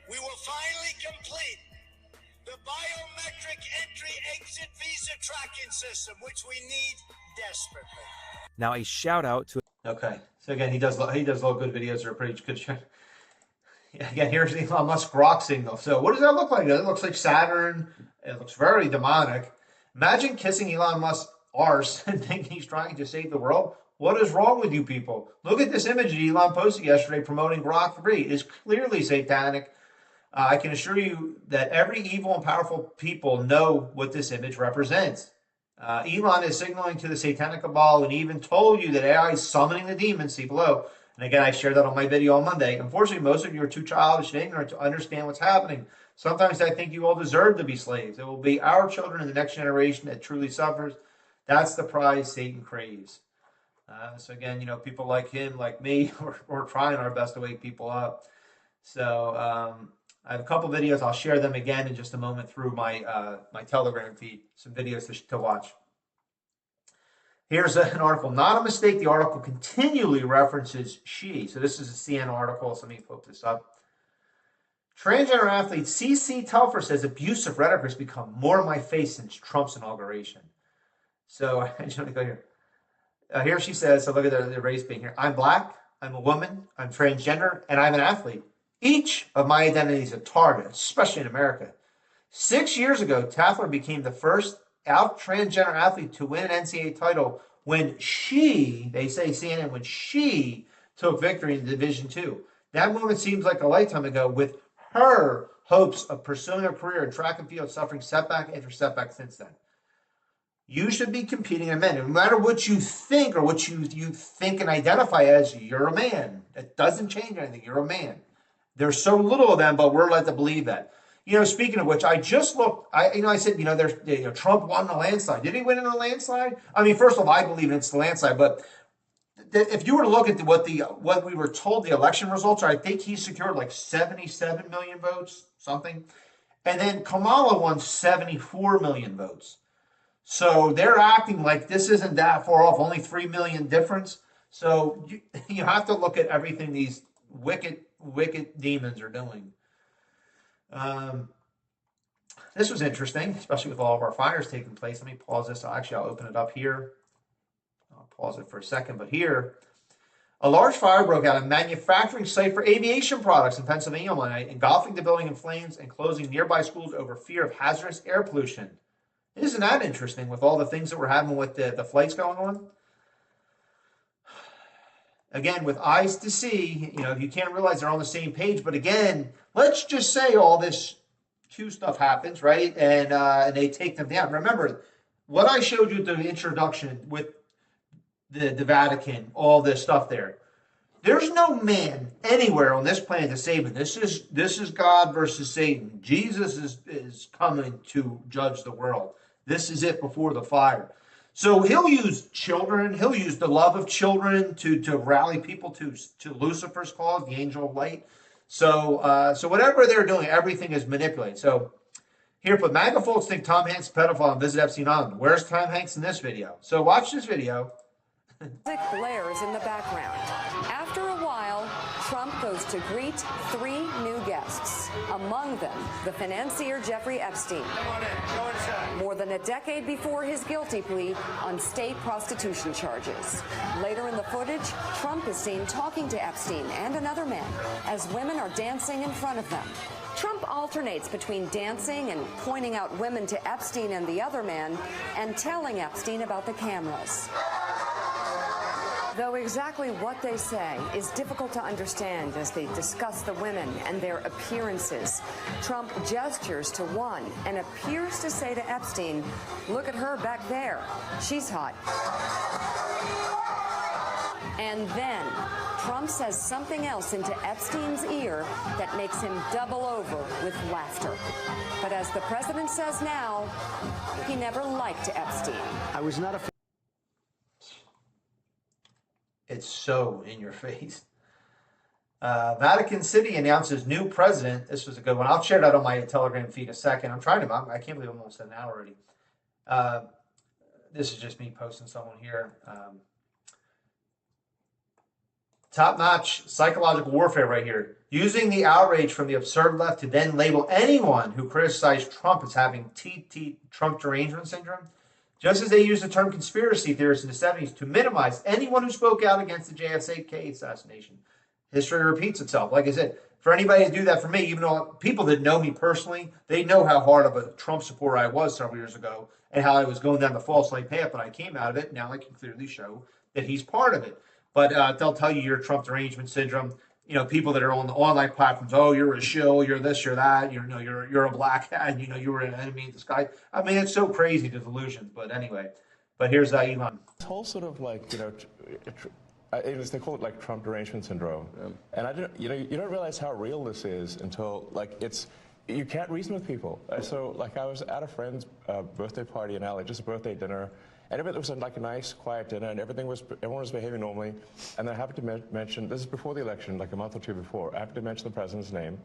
We will finally complete the biometric entry-exit visa tracking system, which we need desperately. Now, a shout out to. Okay, so again, he does all good videos that are pretty good. Again, here's the Elon Musk rock signal. So what does that look like? It looks like Saturn. It looks very demonic. Imagine kissing Elon Musk's arse and thinking he's trying to save the world. What is wrong with you people? Look at this image that Elon posted yesterday promoting Grok 3. It is clearly satanic. I can assure you that every evil and powerful people know what this image represents. Elon is signaling to the satanic cabal and even told you that AI is summoning the demons. See below. And again, I shared that on my video on Monday. Unfortunately, most of you are too childish and ignorant to understand what's happening. Sometimes I think you all deserve to be slaves. It will be our children and the next generation that truly suffers. That's the prize Satan craves. So again, people like him, like me, we're trying our best to wake people up. So I have a couple videos. I'll share them again in just a moment through my my Telegram feed. Some videos to watch. Here's an article. Not a mistake. The article continually references she. So this is a CNN article. So let me flip this up. Transgender athlete CC Telfer says abusive rhetoric has become more in my face since Trump's inauguration. So I just want to go here. Here she says, so look at the race being here. I'm black, I'm a woman, I'm transgender, and I'm an athlete. Each of my identities is a target, especially in America. 6 years ago, Telfer became the first out transgender athlete to win an NCAA title when they say CNN, when she took victory in Division II. That moment seems like a lifetime ago, with her hopes of pursuing a career in track and field suffering setback after setback since then. You should be competing in men. No matter what you think or what you think and identify as, you're a man. It doesn't change anything. You're a man. There's so little of them, but we're led to believe that. Speaking of which, I just looked. I said, there's Trump won a landslide. Did he win in a landslide? I mean, first of all, I believe it's the landslide, but if you were to look at what we were told the election results are, I think he secured like 77 million votes, something, and then Kamala won 74 million votes. So they're acting like this isn't that far off, only 3 million difference. So you have to look at everything these wicked demons are doing. This was interesting, especially with all of our fires taking place. Let me pause this. I'll open it up here. I'll pause it for a second. But here, a large fire broke out at a manufacturing site for aviation products in Pennsylvania one night, engulfing the building in flames and closing nearby schools over fear of hazardous air pollution. Isn't that interesting with all the things that we're having with the flights going on? Again, with eyes to see, you can't realize they're on the same page. But again, let's just say all this Q stuff happens, right? And they take them down. Remember, what I showed you at the introduction with the Vatican, all this stuff there. There's no man anywhere on this planet to save him. This is God versus Satan. Jesus is coming to judge the world. This is it before the fire. So he'll use children. He'll use the love of children to rally people to Lucifer's cause, the angel of light. So whatever they're doing, everything is manipulated. So here, but MAGA folks think Tom Hanks is a pedophile and visit Epstein Island. Where's Tom Hanks in this video? So watch this video. Music blares in the background. After a while, Trump goes to greet 3 new guests. Among them, the financier Jeffrey Epstein. More than a decade before his guilty plea on state prostitution charges. Later in the footage, Trump is seen talking to Epstein and another man as women are dancing in front of them. Trump alternates between dancing and pointing out women to Epstein and the other man and telling Epstein about the cameras. Though exactly what they say is difficult to understand as they discuss the women and their appearances, Trump gestures to one and appears to say to Epstein, "Look at her back there. She's hot." And then Trump says something else into Epstein's ear that makes him double over with laughter. But as the president says now, he never liked Epstein. I was not a It's so in your face. Vatican City announces new president. This was a good one. I'll share that on my Telegram feed in a second. I can't believe I'm almost an hour already. This is just me posting someone here. Top-notch psychological warfare right here. Using the outrage from the absurd left to then label anyone who criticized Trump as having Trump derangement syndrome. Just as they used the term conspiracy theorist in the 70s to minimize anyone who spoke out against the JFK assassination. History repeats itself. Like I said, for anybody to do that for me, even though people that know me personally, they know how hard of a Trump supporter I was several years ago and how I was going down the false light path, but I came out of it. Now I can clearly show that he's part of it. But they'll tell you you're Trump derangement syndrome. People that are on the online platforms, oh, you're a shill, you're this, you're that, you're a black hat, you were an enemy in disguise. I mean, it's so crazy, the delusions. But anyway, here's Elon. This whole sort of like, they call it like Trump derangement syndrome. Yeah. And I don't, you don't realize how real this is until you can't reason with people. So like I was at a friend's birthday party in LA, just a birthday dinner. And it was like a nice, quiet dinner, and everyone was behaving normally. And I happened to mention, this is before the election, like a month or two before, I happened to mention the president's name.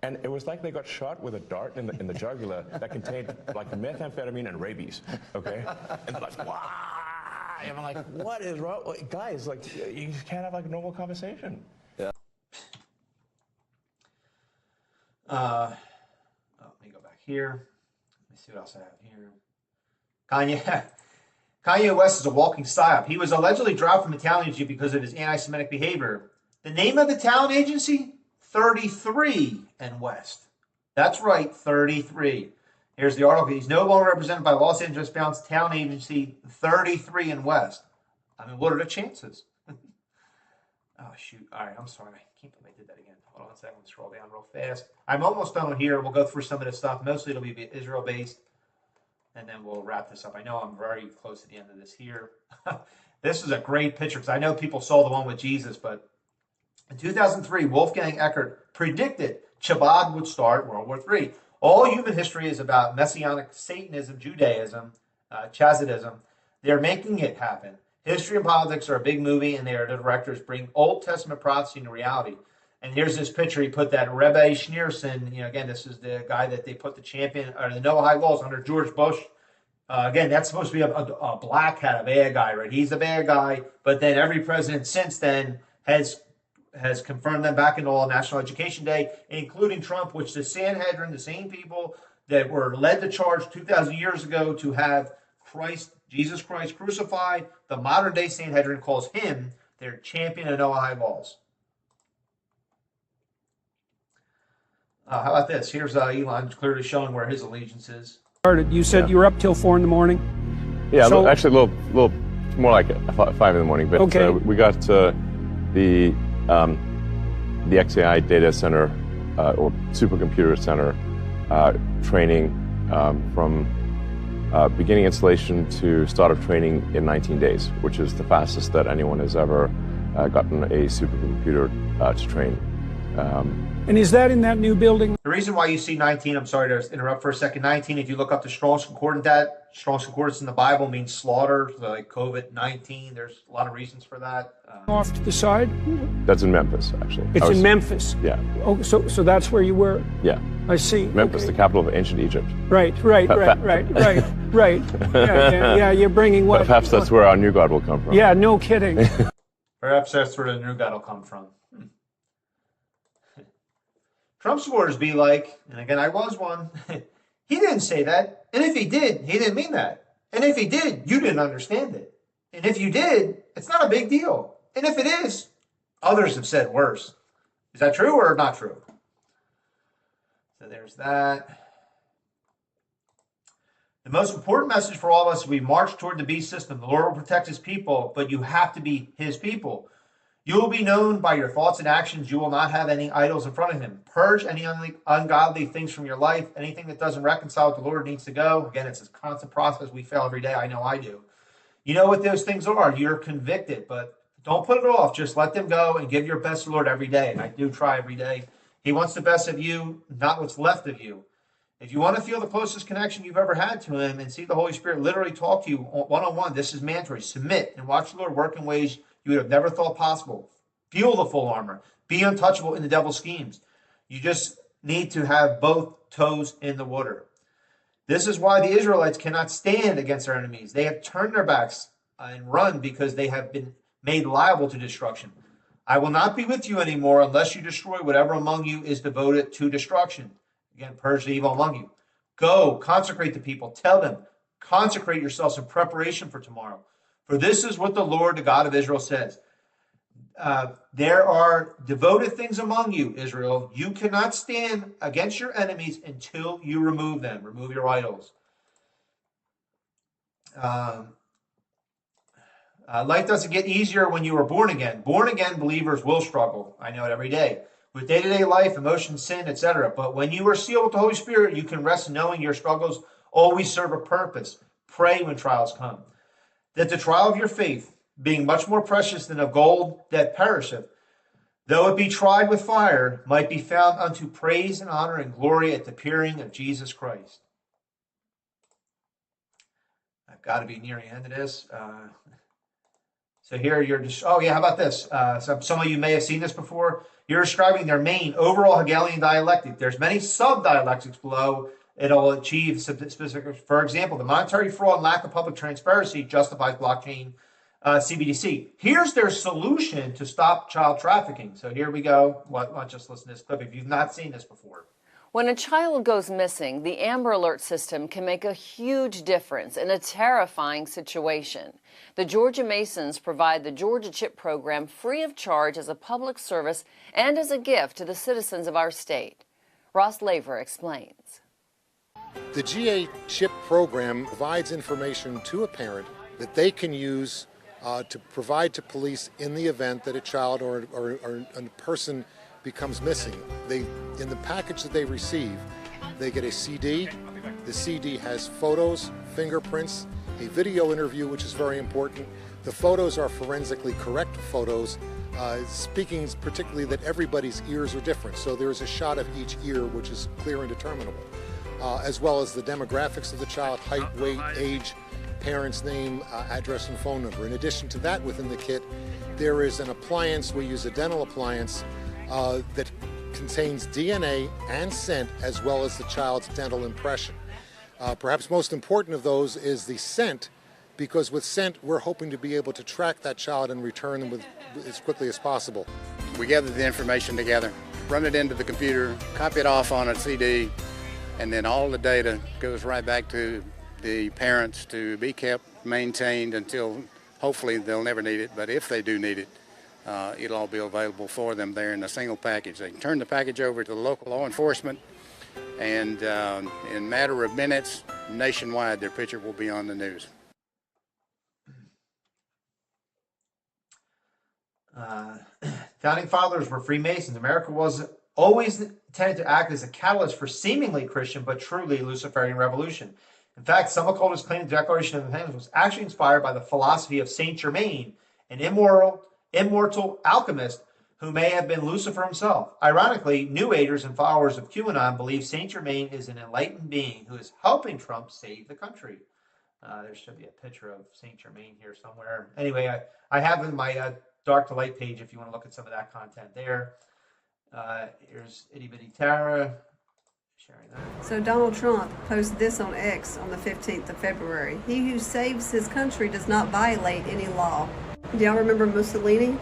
And it was like they got shot with a dart in the jugular that contained like methamphetamine and rabies, okay? And they're like, wow! And I'm like, what is wrong? Guys, like, you can't have like a normal conversation. Yeah. Let me go back here. Let me see what else I have here. Kanye West is a walking psyop. He was allegedly dropped from a talent agency because of his anti-Semitic behavior. The name of the talent agency? 33 and West. That's right, 33. Here's the article. He's no longer represented by Los Angeles-bound talent agency 33 and West. I mean, what are the chances? Oh, shoot. All right, I'm sorry. I can't believe I did that again. Hold on a second. Scroll down real fast. I'm almost done here. We'll go through some of this stuff. Mostly it'll be Israel-based. and then we'll wrap this up. I know I'm very close to the end of this here. This is a great picture because I know people saw the one with Jesus, but in 2003, Wolfgang Eckert predicted Chabad would start World War III. All human history is about Messianic Satanism, Judaism, Chasidism. They're making it happen. History and politics are a big movie, and the directors bring Old Testament prophecy into reality. And here's this picture. He put that Rebbe Schneerson, again, this is the guy that they put the champion, or the Noahide laws under George Bush. Again, that's supposed to be a black hat, a bad guy, right? He's a bad guy, but then every president since then has confirmed them back into law, National Education Day, including Trump, which the Sanhedrin, the same people that were led to charge 2,000 years ago to have Jesus Christ crucified, the modern day Sanhedrin calls him their champion of Noahide laws. How about this? Here's Elon clearly showing where his allegiance is. You said you were up till 4 a.m. Yeah, so, actually a little more like 5 in the morning. But okay. We got the XAI data center or supercomputer center training from beginning installation to start of training in 19 days, which is the fastest that anyone has ever gotten a supercomputer to train. And is that in that new building? The reason why you see 19, I'm sorry to interrupt for a second, 19, if you look up the Strong's Concordance in the Bible means slaughter, like COVID-19. There's a lot of reasons for that. Off to the side? That's in Memphis, actually. It's in Memphis? Yeah. Oh, so that's where you were? Yeah. I see. Memphis, the capital of ancient Egypt. Right. Yeah, you're bringing what? Perhaps that's where our new God will come from. Yeah, no kidding. Perhaps that's where the new God will come from. Trump supporters be like, and again, I was one, he didn't say that. And if he did, he didn't mean that. And if he did, you didn't understand it. And if you did, it's not a big deal. And if it is, others have said worse. Is that true or not true? So there's that. The most important message for all of us is we march toward the beast system. The Lord will protect his people, but you have to be his people. You will be known by your thoughts and actions. You will not have any idols in front of him. Purge any ungodly things from your life. Anything that doesn't reconcile with the Lord needs to go. Again, it's a constant process. We fail every day. I know I do. You know what those things are. You're convicted, but don't put it off. Just let them go and give your best to the Lord every day. And I do try every day. He wants the best of you, not what's left of you. If you want to feel the closest connection you've ever had to him and see the Holy Spirit literally talk to you one-on-one, this is mandatory. Submit and watch the Lord work in ways you would have never thought possible. Feel the full armor. Be untouchable in the devil's schemes. You just need to have both toes in the water. This is why the Israelites cannot stand against their enemies. They have turned their backs and run because they have been made liable to destruction. I will not be with you anymore unless you destroy whatever among you is devoted to destruction. Again, purge the evil among you. Go, consecrate the people. Tell them, consecrate yourselves in preparation for tomorrow. For this is what the Lord, the God of Israel, says. There are devoted things among you, Israel. You cannot stand against your enemies until you remove them. Remove your idols. Life doesn't get easier when you are born again. Born again believers will struggle. I know it every day. With day-to-day life, emotion, sin, etc. But when you are sealed with the Holy Spirit, you can rest knowing your struggles always serve a purpose. Pray when trials come. That the trial of your faith, being much more precious than of gold that perisheth, though it be tried with fire, might be found unto praise and honor and glory at the appearing of Jesus Christ. I've got to be near the end of this. So here you're just, how about this? Some of you may have seen this before. You're describing their main overall Hegelian dialectic. There's many sub-dialectics below. It'll achieve specific, for example, the monetary fraud and lack of public transparency justifies blockchain CBDC. Here's their solution to stop child trafficking. So here we go. Let's just listen to this clip if you've not seen this before. When a child goes missing, the Amber Alert system can make a huge difference in a terrifying situation. The Georgia Masons provide the Georgia Chip program free of charge as a public service and as a gift to the citizens of our state. Ross Laver explains. The GA Chip program provides information to a parent that they can use to provide to police in the event that a child or a person becomes missing. In the package that they receive, they get a CD. The CD has photos, fingerprints, a video interview, which is very important. The photos are forensically correct photos, speaking particularly that everybody's ears are different. So there's a shot of each ear, which is clear and determinable, as well as the demographics of the child, height, weight, age, parent's name, address, and phone number. In addition to that, within the kit, there is an appliance. We use a dental appliance that contains DNA and scent, as well as the child's dental impression. Perhaps most important of those is the scent, because with scent, we're hoping to be able to track that child and return them as quickly as possible. We gather the information together, run it into the computer, copy it off on a CD, and then all the data goes right back to the parents to be kept, maintained until hopefully they'll never need it, but if they do need it, it'll all be available for them there in a single package. They can turn the package over to the local law enforcement, and in a matter of minutes, nationwide, their picture will be on the news. Founding fathers were Freemasons. America was always intended to act as a catalyst for seemingly Christian but truly Luciferian revolution. In fact, some occultists claim the Declaration of Independence was actually inspired by the philosophy of Saint Germain, an immortal alchemist who may have been Lucifer himself. Ironically, New Agers and followers of QAnon believe Saint Germain is an enlightened being who is helping Trump save the country. There should be a picture of Saint Germain here somewhere. Anyway, I have in my Dark to Light page if you want to look at some of that content there. Here's Itty Bitty Tara sharing that. So Donald Trump posted this on X on the 15th of February. He who saves his country does not violate any law. Do y'all remember Mussolini?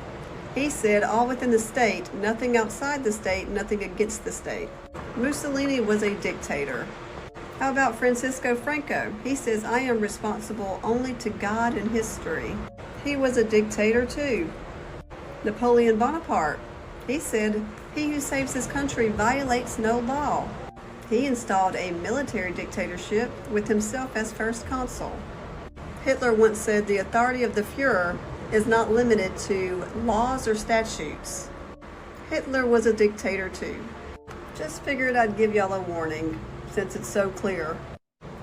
He said, all within the state, nothing outside the state, nothing against the state. Mussolini was a dictator. How about Francisco Franco? He says, I am responsible only to God and history. He was a dictator too. Napoleon Bonaparte, he said, he who saves his country violates no law. He installed a military dictatorship with himself as first consul. Hitler once said the authority of the Fuhrer is not limited to laws or statutes. Hitler was a dictator too. Just figured I'd give y'all a warning since it's so clear.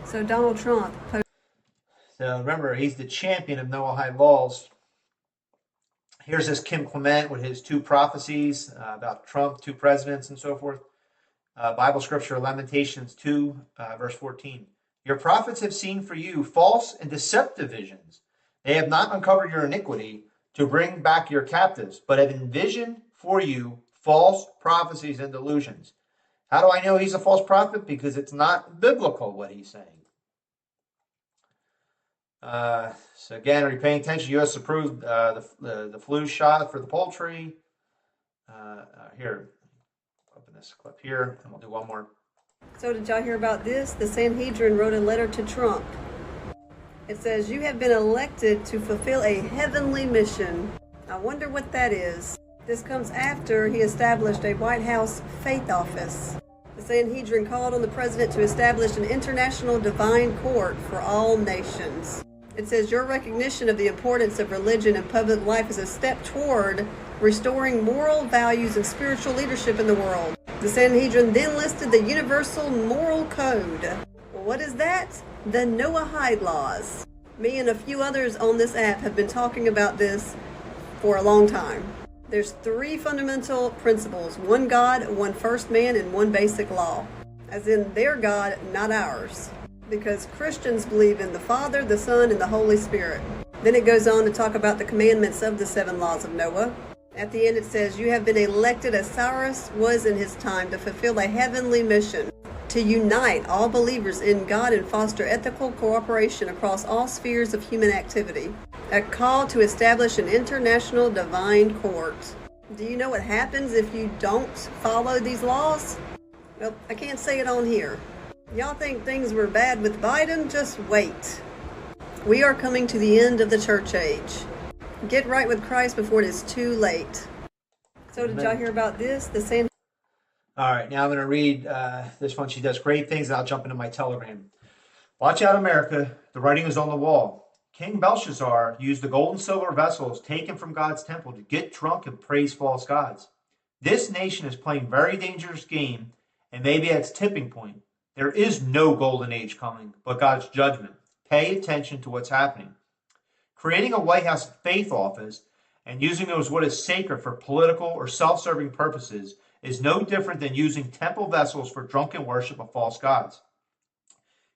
So Donald Trump. So remember, he's the champion of Noahide laws. Here's this Kim Clement with his two prophecies about Trump, two presidents, and so forth. Bible scripture, Lamentations 2, verse 14. Your prophets have seen for you false and deceptive visions. They have not uncovered your iniquity to bring back your captives, but have envisioned for you false prophecies and delusions. How do I know he's a false prophet? Because it's not biblical what he's saying. So again, are you paying attention? U.S. approved the flu shot for the poultry. Here, open this clip here, and we'll do one more. So did y'all hear about this? The Sanhedrin wrote a letter to Trump. It says, you have been elected to fulfill a heavenly mission. I wonder what that is. This comes after he established a White House faith office. The Sanhedrin called on the president to establish an international divine court for all nations. It says your recognition of the importance of religion in public life is a step toward restoring moral values and spiritual leadership in the world. The Sanhedrin then listed the Universal Moral Code. What is that? The Noahide laws. Me and a few others on this app have been talking about this for a long time. There's three fundamental principles: one God, one first man, and one basic law. As in their God, not ours. Because Christians believe in the Father, the Son, and the Holy Spirit. Then it goes on to talk about the commandments of the 7 laws of Noah. At the end it says, you have been elected as Cyrus was in his time to fulfill a heavenly mission, to unite all believers in God and foster ethical cooperation across all spheres of human activity. A call to establish an international divine court. Do you know what happens if you don't follow these laws? Well, I can't say it on here. Y'all think things were bad with Biden? Just wait. We are coming to the end of the church age. Get right with Christ before it is too late. So did y'all hear about this? All right, now I'm going to read this one. She does great things, and I'll jump into my Telegram. Watch out, America. The writing is on the wall. King Belshazzar used the gold and silver vessels taken from God's temple to get drunk and praise false gods. This nation is playing a very dangerous game, and maybe at its tipping point. There is no golden age coming, but God's judgment. Pay attention to what's happening. Creating a White House faith office and using it as what is sacred for political or self-serving purposes is no different than using temple vessels for drunken worship of false gods.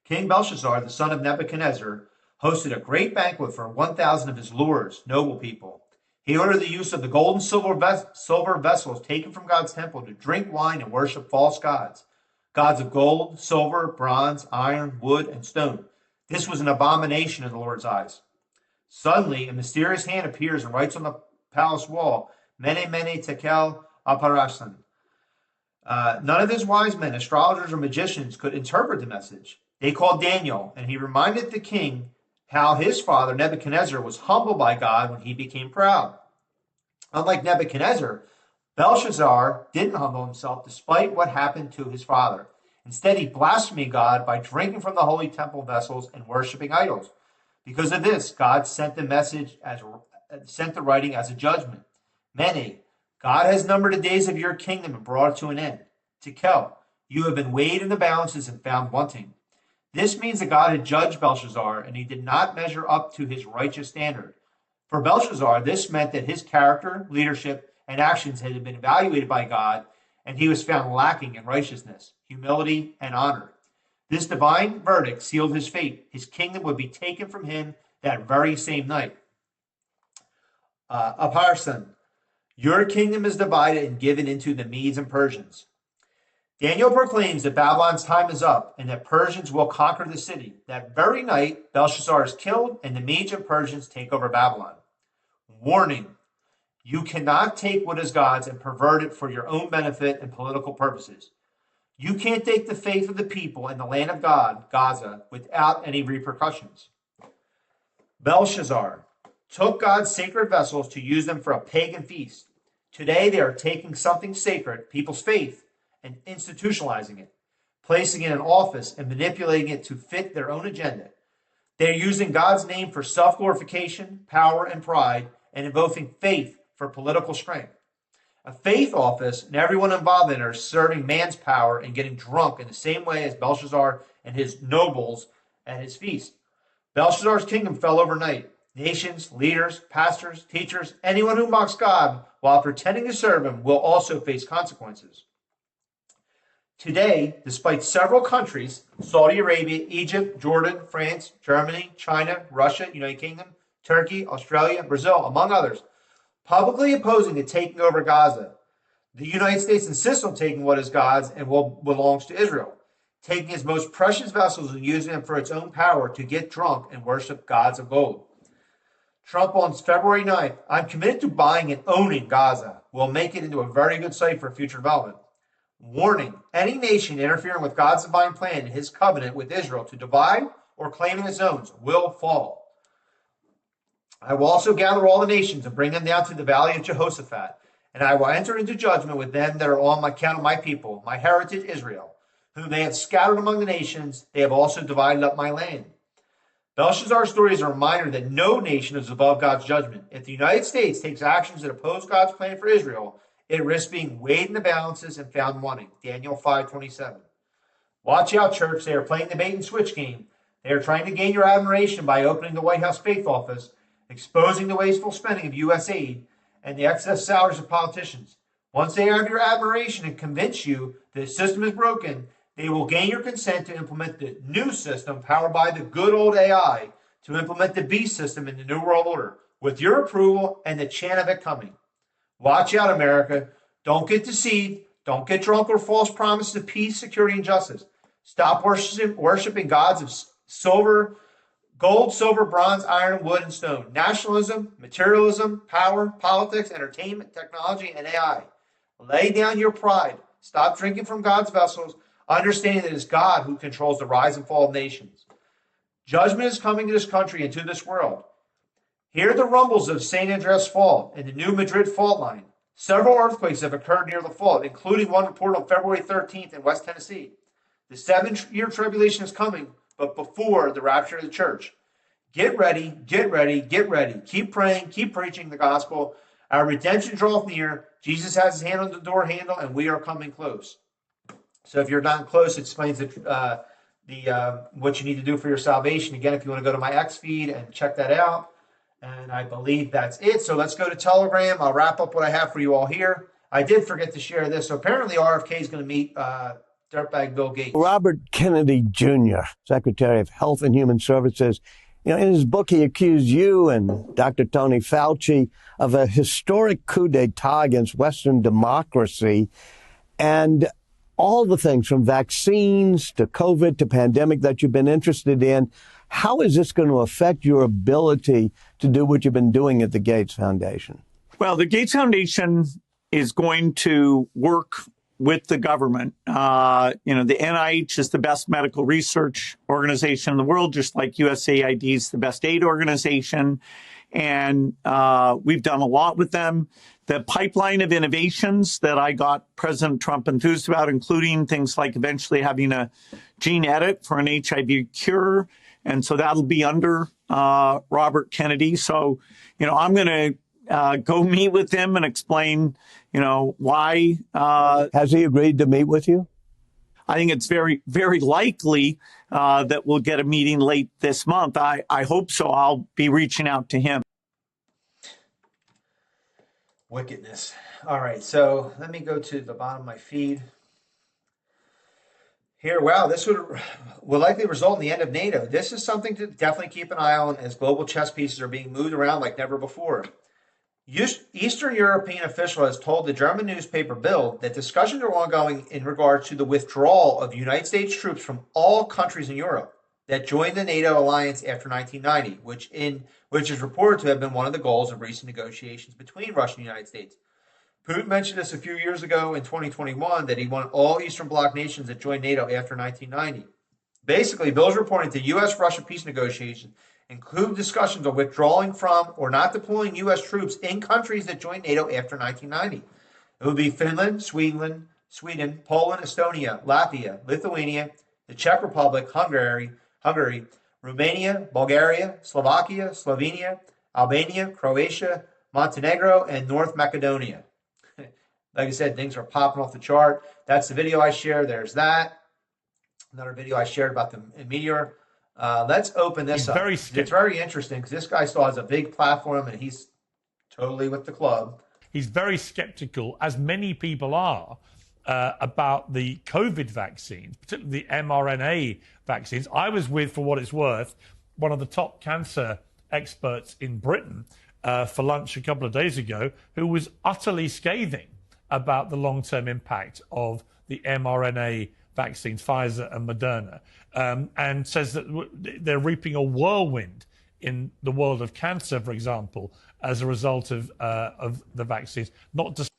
King Belshazzar, the son of Nebuchadnezzar, hosted a great banquet for 1,000 of his lords, noble people. He ordered the use of the gold and silver vessels taken from God's temple to drink wine and worship false gods, gods of gold, silver, bronze, iron, wood, and stone. This was an abomination in the Lord's eyes. Suddenly, a mysterious hand appears and writes on the palace wall, Mene, Mene, Tekel, Upharsin. None of his wise men, astrologers, or magicians could interpret the message. They called Daniel, and he reminded the king how his father, Nebuchadnezzar, was humbled by God when he became proud. Unlike Nebuchadnezzar, Belshazzar didn't humble himself despite what happened to his father. Instead, he blasphemed God by drinking from the holy temple vessels and worshiping idols. Because of this, God sent the writing as a judgment. Mene, God has numbered the days of your kingdom and brought it to an end. Tekel, you have been weighed in the balances and found wanting. This means that God had judged Belshazzar, and he did not measure up to his righteous standard. For Belshazzar, this meant that his character, leadership, and actions had been evaluated by God, and he was found lacking in righteousness, humility, and honor. This divine verdict sealed his fate. His kingdom would be taken from him that very same night. Upharsin, your kingdom is divided and given into the Medes and Persians. Daniel proclaims that Babylon's time is up and that Persians will conquer the city. That very night, Belshazzar is killed and the Medes and Persians take over Babylon. Warning, you cannot take what is God's and pervert it for your own benefit and political purposes. You can't take the faith of the people in the land of God, Gaza, without any repercussions. Belshazzar took God's sacred vessels to use them for a pagan feast. Today, they are taking something sacred, people's faith, and institutionalizing it, placing it in an office and manipulating it to fit their own agenda. They're using God's name for self-glorification, power, and pride, and invoking faith for political strength. A faith office and everyone involved in it are serving man's power and getting drunk in the same way as Belshazzar and his nobles at his feast. Belshazzar's kingdom fell overnight. Nations, leaders, pastors, teachers, anyone who mocks God while pretending to serve him will also face consequences. Today, despite several countries, Saudi Arabia, Egypt, Jordan, France, Germany, China, Russia, United Kingdom, Turkey, Australia, Brazil, among others, publicly opposing the taking over Gaza, the United States insists on taking what is God's and what belongs to Israel, taking his most precious vessels and using them for its own power to get drunk and worship gods of gold. Trump on February 9th, I'm committed to buying and owning Gaza. We'll make it into a very good site for future development. Warning, any nation interfering with God's divine plan and his covenant with Israel to divide or claim it as own will fall. I will also gather all the nations and bring them down to the valley of Jehoshaphat, and I will enter into judgment with them that are on my count of my people, my heritage Israel, whom they have scattered among the nations. They have also divided up my land. Belshazzar's story is a reminder that no nation is above God's judgment. If the United States takes actions that oppose God's plan for Israel, it risks being weighed in the balances and found wanting. Daniel 5:27. Watch out, church. They are playing the bait and switch game. They are trying to gain your admiration by opening the White House faith office, exposing the wasteful spending of U.S. aid, and the excess salaries of politicians. Once they have your admiration and convince you the system is broken, they will gain your consent to implement the new system powered by the good old AI to implement the beast system in the New World Order with your approval and the chant of it coming. Watch out, America. Don't get deceived. Don't get drunk or false promises of peace, security, and justice. Stop worshiping gods of gold, silver, bronze, iron, wood, and stone. Nationalism, materialism, power, politics, entertainment, technology, and AI. Lay down your pride. Stop drinking from God's vessels, understanding that it is God who controls the rise and fall of nations. Judgment is coming to this country and to this world. Hear the rumbles of St. Andreas Fault and the New Madrid fault line. Several earthquakes have occurred near the fault, including one reported on February 13th in West Tennessee. The 7-year tribulation is coming, but before the rapture of the church. Get ready, get ready, get ready. Keep praying, keep preaching the gospel. Our redemption draweth near. Jesus has his hand on the door handle, and we are coming close. So if you're not close, it explains the what you need to do for your salvation. Again, if you want to go to my X feed and check that out. And I believe that's it. So let's go to Telegram. I'll wrap up what I have for you all here. I did forget to share this. So apparently RFK is going to meet dirtbag Bill Gates. Robert Kennedy Jr., Secretary of Health and Human Services, in his book, he accused you and Dr. Tony Fauci of a historic coup d'etat against Western democracy. And all the things from vaccines to COVID to pandemic that you've been interested in, how is this going to affect your ability to do what you've been doing at the Gates Foundation? Well, the Gates Foundation is going to work with the government. The NIH is the best medical research organization in the world, just like USAID is the best aid organization. And we've done a lot with them. The pipeline of innovations that I got President Trump enthused about, including things like eventually having a gene edit for an HIV cure. And so that'll be under Robert Kennedy. So, I'm going to go meet with him and explain, why. Has he agreed to meet with you? I think it's very, very likely that we'll get a meeting late this month. I hope so. I'll be reaching out to him. Wickedness. All right. So let me go to the bottom of my feed. Here, wow, this will likely result in the end of NATO. This is something to definitely keep an eye on as global chess pieces are being moved around like never before. Eastern European official has told the German newspaper Bild that discussions are ongoing in regard to the withdrawal of United States troops from all countries in Europe that joined the NATO alliance after 1990, which is reported to have been one of the goals of recent negotiations between Russia and the United States. Putin mentioned this a few years ago in 2021 that he wanted all Eastern Bloc nations that joined NATO after 1990. Basically, Bill's reporting to U.S.-Russia peace negotiations include discussions of withdrawing from or not deploying U.S. troops in countries that joined NATO after 1990. It would be Finland, Sweden, Poland, Estonia, Latvia, Lithuania, the Czech Republic, Hungary, Romania, Bulgaria, Slovakia, Slovenia, Albania, Croatia, Montenegro, and North Macedonia. Like I said, things are popping off the chart. That's the video I shared. There's that. Another video I shared about the meteor. Let's open this up. It's very interesting because this guy still has a big platform and he's totally with the club. He's very skeptical, as many people are, about the COVID vaccines, particularly the mRNA vaccines. I was with, for what it's worth, one of the top cancer experts in Britain for lunch a couple of days ago, who was utterly scathing about the long-term impact of the mRNA vaccines, Pfizer and Moderna, and says that they're reaping a whirlwind in the world of cancer, for example, as a result of the vaccines. Not just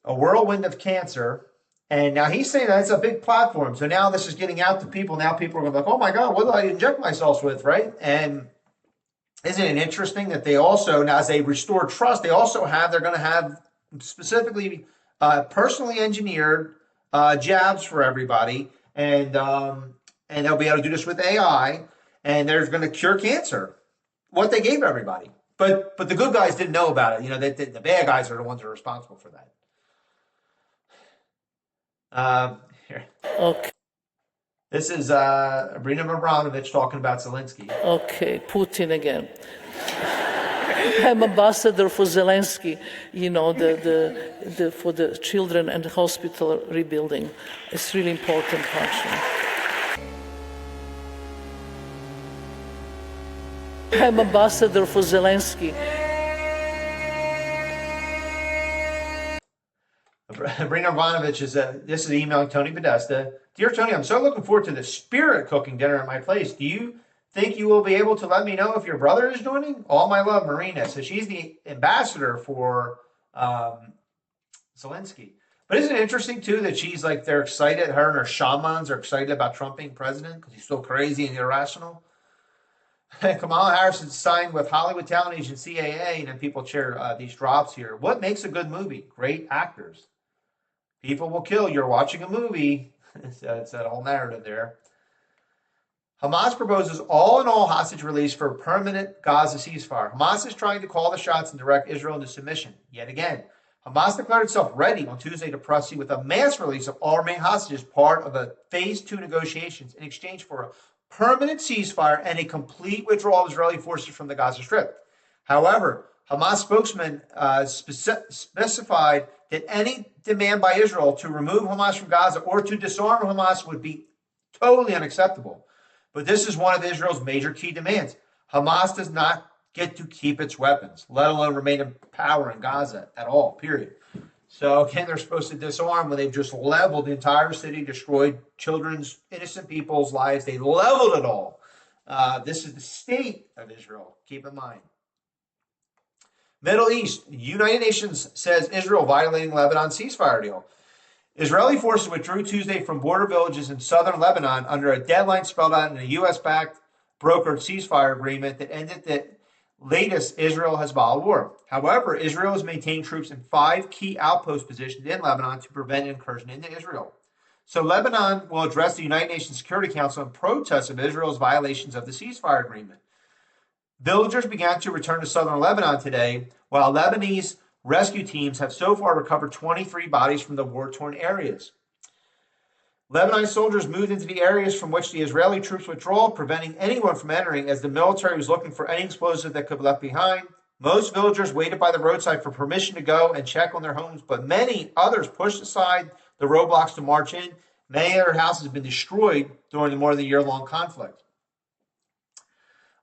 a whirlwind of cancer. And now he's saying that it's a big platform. So now this is getting out to people. Now people are going to be like, oh my God, what do I inject myself with, right? And isn't it interesting that they also, now as they restore trust, they're going to have specifically personally engineered jabs for everybody. And they'll be able to do this with AI. And they're going to cure cancer, what they gave everybody. But the good guys didn't know about it. The bad guys are the ones that are responsible for that. Here. Okay. This is Brina Abramovich talking about Zelensky. Okay, Putin again. I'm ambassador for Zelensky, for the children and hospital rebuilding. It's really important function. I'm ambassador for Zelensky. Brina Abramovich this is emailing Tony Podesta. Dear Tony, I'm so looking forward to the spirit cooking dinner at my place. Do you think you will be able to let me know if your brother is joining? All my love, Marina. So she's the ambassador for Zelensky. But isn't it interesting, too, that she's like, they're excited, her and her shamans are excited about Trump being president because he's so crazy and irrational? Kamala Harris is signed with Hollywood talent agent CAA, and then people share these drops here. What makes a good movie? Great actors. People will kill. You're watching a movie. It's that whole narrative there. Hamas proposes all-in-all hostage release for permanent Gaza ceasefire. Hamas is trying to call the shots and direct Israel into submission. Yet again, Hamas declared itself ready on Tuesday to proceed with a mass release of all remaining hostages, part of the Phase 2 negotiations in exchange for a permanent ceasefire and a complete withdrawal of Israeli forces from the Gaza Strip. However, Hamas spokesman specified that any demand by Israel to remove Hamas from Gaza or to disarm Hamas would be totally unacceptable. But this is one of Israel's major key demands. Hamas does not get to keep its weapons, let alone remain in power in Gaza at all, period. So again, they're supposed to disarm when they've just leveled the entire city, destroyed children's, innocent people's lives. They leveled it all. This is the state of Israel. Keep in mind. Middle East, United Nations says Israel violating Lebanon ceasefire deal. Israeli forces withdrew Tuesday from border villages in southern Lebanon under a deadline spelled out in a U.S.-backed brokered ceasefire agreement that ended the latest Israel-Hezbollah war. However, Israel has maintained troops in 5 key outpost positions in Lebanon to prevent incursion into Israel. So Lebanon will address the United Nations Security Council in protest of Israel's violations of the ceasefire agreement. Villagers began to return to southern Lebanon today, while Lebanese rescue teams have so far recovered 23 bodies from the war-torn areas. Lebanese soldiers moved into the areas from which the Israeli troops withdrew, preventing anyone from entering as the military was looking for any explosive that could be left behind. Most villagers waited by the roadside for permission to go and check on their homes, but many others pushed aside the roadblocks to march in. Many of their houses have been destroyed during the more than year-long conflict.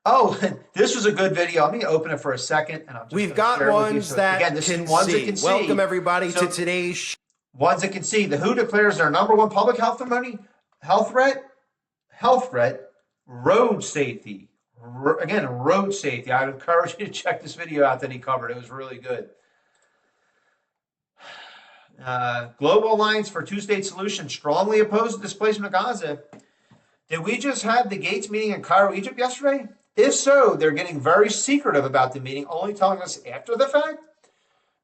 Oh, this was a good video. Let me open it for a second. And We've got ones that can see. Welcome, everybody, to today's show. Ones that can see. The WHO declares their number one public health threat, road safety. Again, road safety. I would encourage you to check this video out that he covered. It was really good. Global Alliance for Two-State Solution strongly opposed the displacement of Gaza. Did we just have the Gates meeting in Cairo, Egypt yesterday? If so, they're getting very secretive about the meeting, only telling us after the fact.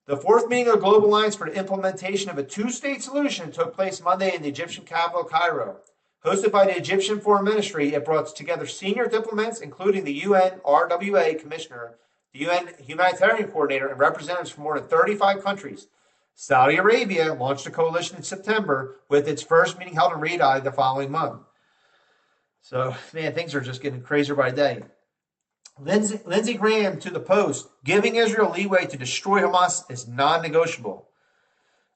The 4th meeting of the Global Alliance for the implementation of a two-state solution took place Monday in the Egyptian capital, Cairo. Hosted by the Egyptian Foreign Ministry, it brought together senior diplomats, including the UN RWA Commissioner, the UN Humanitarian Coordinator, and representatives from more than 35 countries. Saudi Arabia launched a coalition in September, with its first meeting held in Riyadh the following month. So, man, things are just getting crazier by the day. Lindsey Graham to the Post, giving Israel leeway to destroy Hamas is non-negotiable.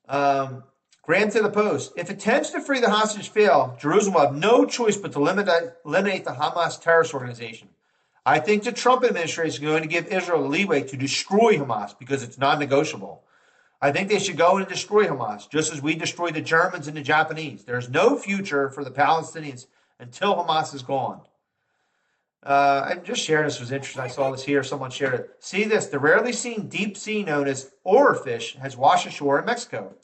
Graham to the Post, if attempts to free the hostages fail, Jerusalem will have no choice but to eliminate the Hamas terrorist organization. I think the Trump administration is going to give Israel leeway to destroy Hamas because it's non-negotiable. I think they should go and destroy Hamas, just as we destroyed the Germans and the Japanese. There's no future for the Palestinians until Hamas is gone. I'm just sharing this. Was interesting. I saw this here. Someone shared it. See this. The rarely seen deep sea known as oarfish has washed ashore in Mexico.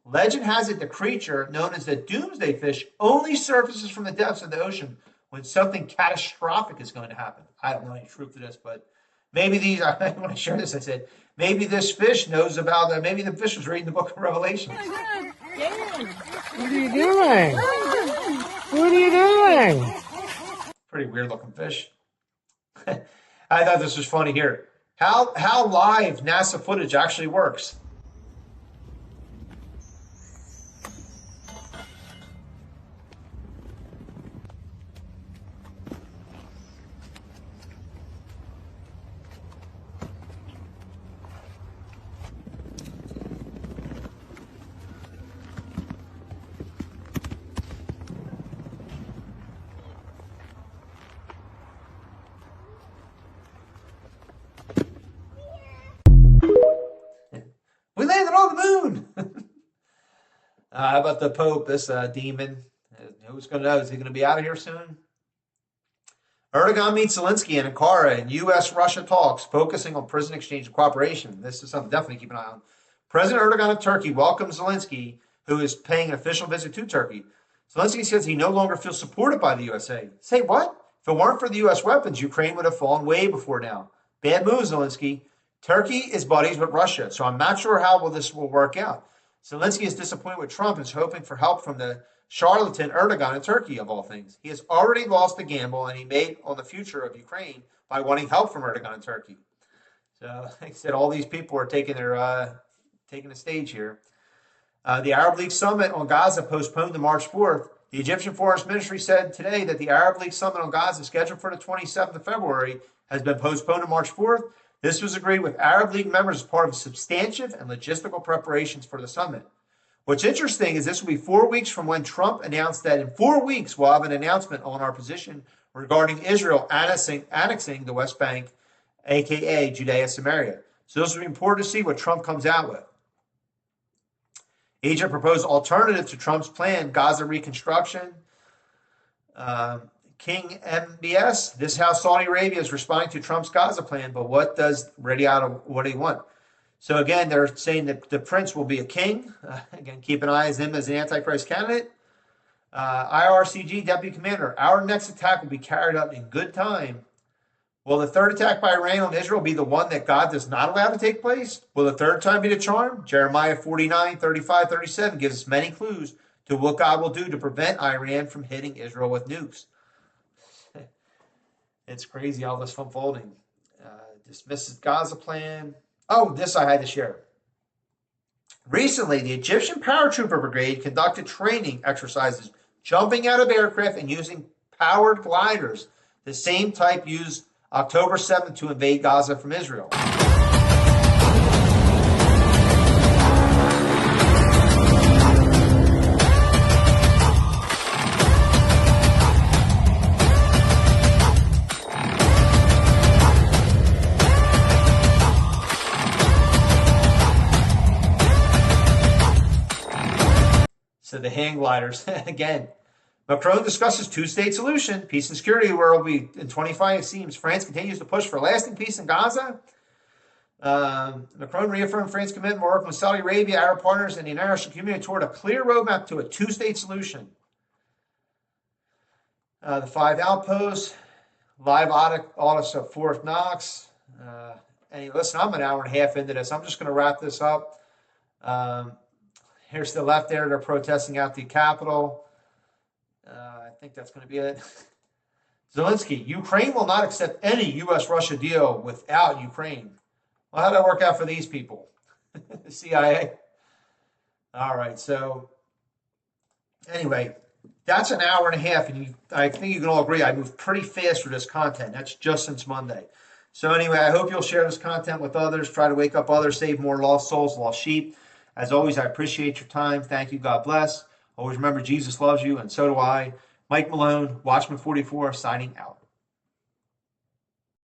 Legend has it the creature known as the doomsday fish only surfaces from the depths of the ocean when something catastrophic is going to happen. I don't know any truth to this, but maybe when I shared this, I said, maybe this fish knows about maybe the fish was reading the book of Revelation. What are you doing? What are you doing? Pretty weird looking fish. I thought this was funny here. How live NASA footage actually works. We landed on the moon. How about the Pope, this demon? Who's going to know? Is he going to be out of here soon? Erdogan meets Zelensky in Ankara in U.S.-Russia talks, focusing on prison exchange and cooperation. This is something definitely keep an eye on. President Erdogan of Turkey welcomes Zelensky, who is paying an official visit to Turkey. Zelensky says he no longer feels supported by the USA. Say what? If it weren't for the U.S. weapons, Ukraine would have fallen way before now. Bad move, Zelensky. Turkey is buddies with Russia, so I'm not sure how this will work out. Zelensky is disappointed with Trump and is hoping for help from the charlatan Erdogan in Turkey, of all things. He has already lost the gamble, and he made on the future of Ukraine by wanting help from Erdogan in Turkey. So, like I said, all these people are taking taking the stage here. The Arab League Summit on Gaza postponed to March 4th. The Egyptian Foreign Ministry said today that the Arab League Summit on Gaza, scheduled for the 27th of February, has been postponed to March 4th. This was agreed with Arab League members as part of substantive and logistical preparations for the summit. What's interesting is this will be 4 weeks from when Trump announced that in 4 weeks we'll have an announcement on our position regarding Israel annexing the West Bank, a.k.a. Judea Samaria. So this will be important to see what Trump comes out with. Egypt proposed alternative to Trump's plan, Gaza reconstruction. King MBS, this is how Saudi Arabia is responding to Trump's Gaza plan, but what does what do you want? So again, they're saying that the prince will be a king. Again, keep an eye on him as an Antichrist candidate. IRCG Deputy Commander, our next attack will be carried out in good time. Will the third attack by Iran on Israel be the one that God does not allow to take place? Will the third time be the charm? Jeremiah 49, 35, 37 gives us many clues to what God will do to prevent Iran from hitting Israel with nukes. It's crazy, all this unfolding. Dismisses Gaza plan. Oh, this I had to share. Recently, the Egyptian paratrooper brigade conducted training exercises, jumping out of aircraft and using powered gliders, the same type used October 7th to invade Gaza from Israel. So the hang gliders, again. Macron discusses two-state solution. Peace and security will be in 25, it seems. France continues to push for lasting peace in Gaza. Macron reaffirmed France's commitment to working with Saudi Arabia, Arab partners, and the international community toward a clear roadmap to a two-state solution. The 5 outposts, live audits of Fort Knox. And listen, I'm an hour and a half into this. I'm just going to wrap this up. Here's the left there. They're protesting out the Capitol. I think that's going to be it. Zelensky, Ukraine will not accept any U.S.-Russia deal without Ukraine. Well, how'd that work out for these people? The CIA? All right, so anyway, that's an hour and a half, and I think you can all agree I moved pretty fast for this content. That's just since Monday. So anyway, I hope you'll share this content with others, try to wake up others, save more lost souls, lost sheep. As always, I appreciate your time. Thank you. God bless. Always remember, Jesus loves you, and so do I. Mike Malone, Watchman44, signing out.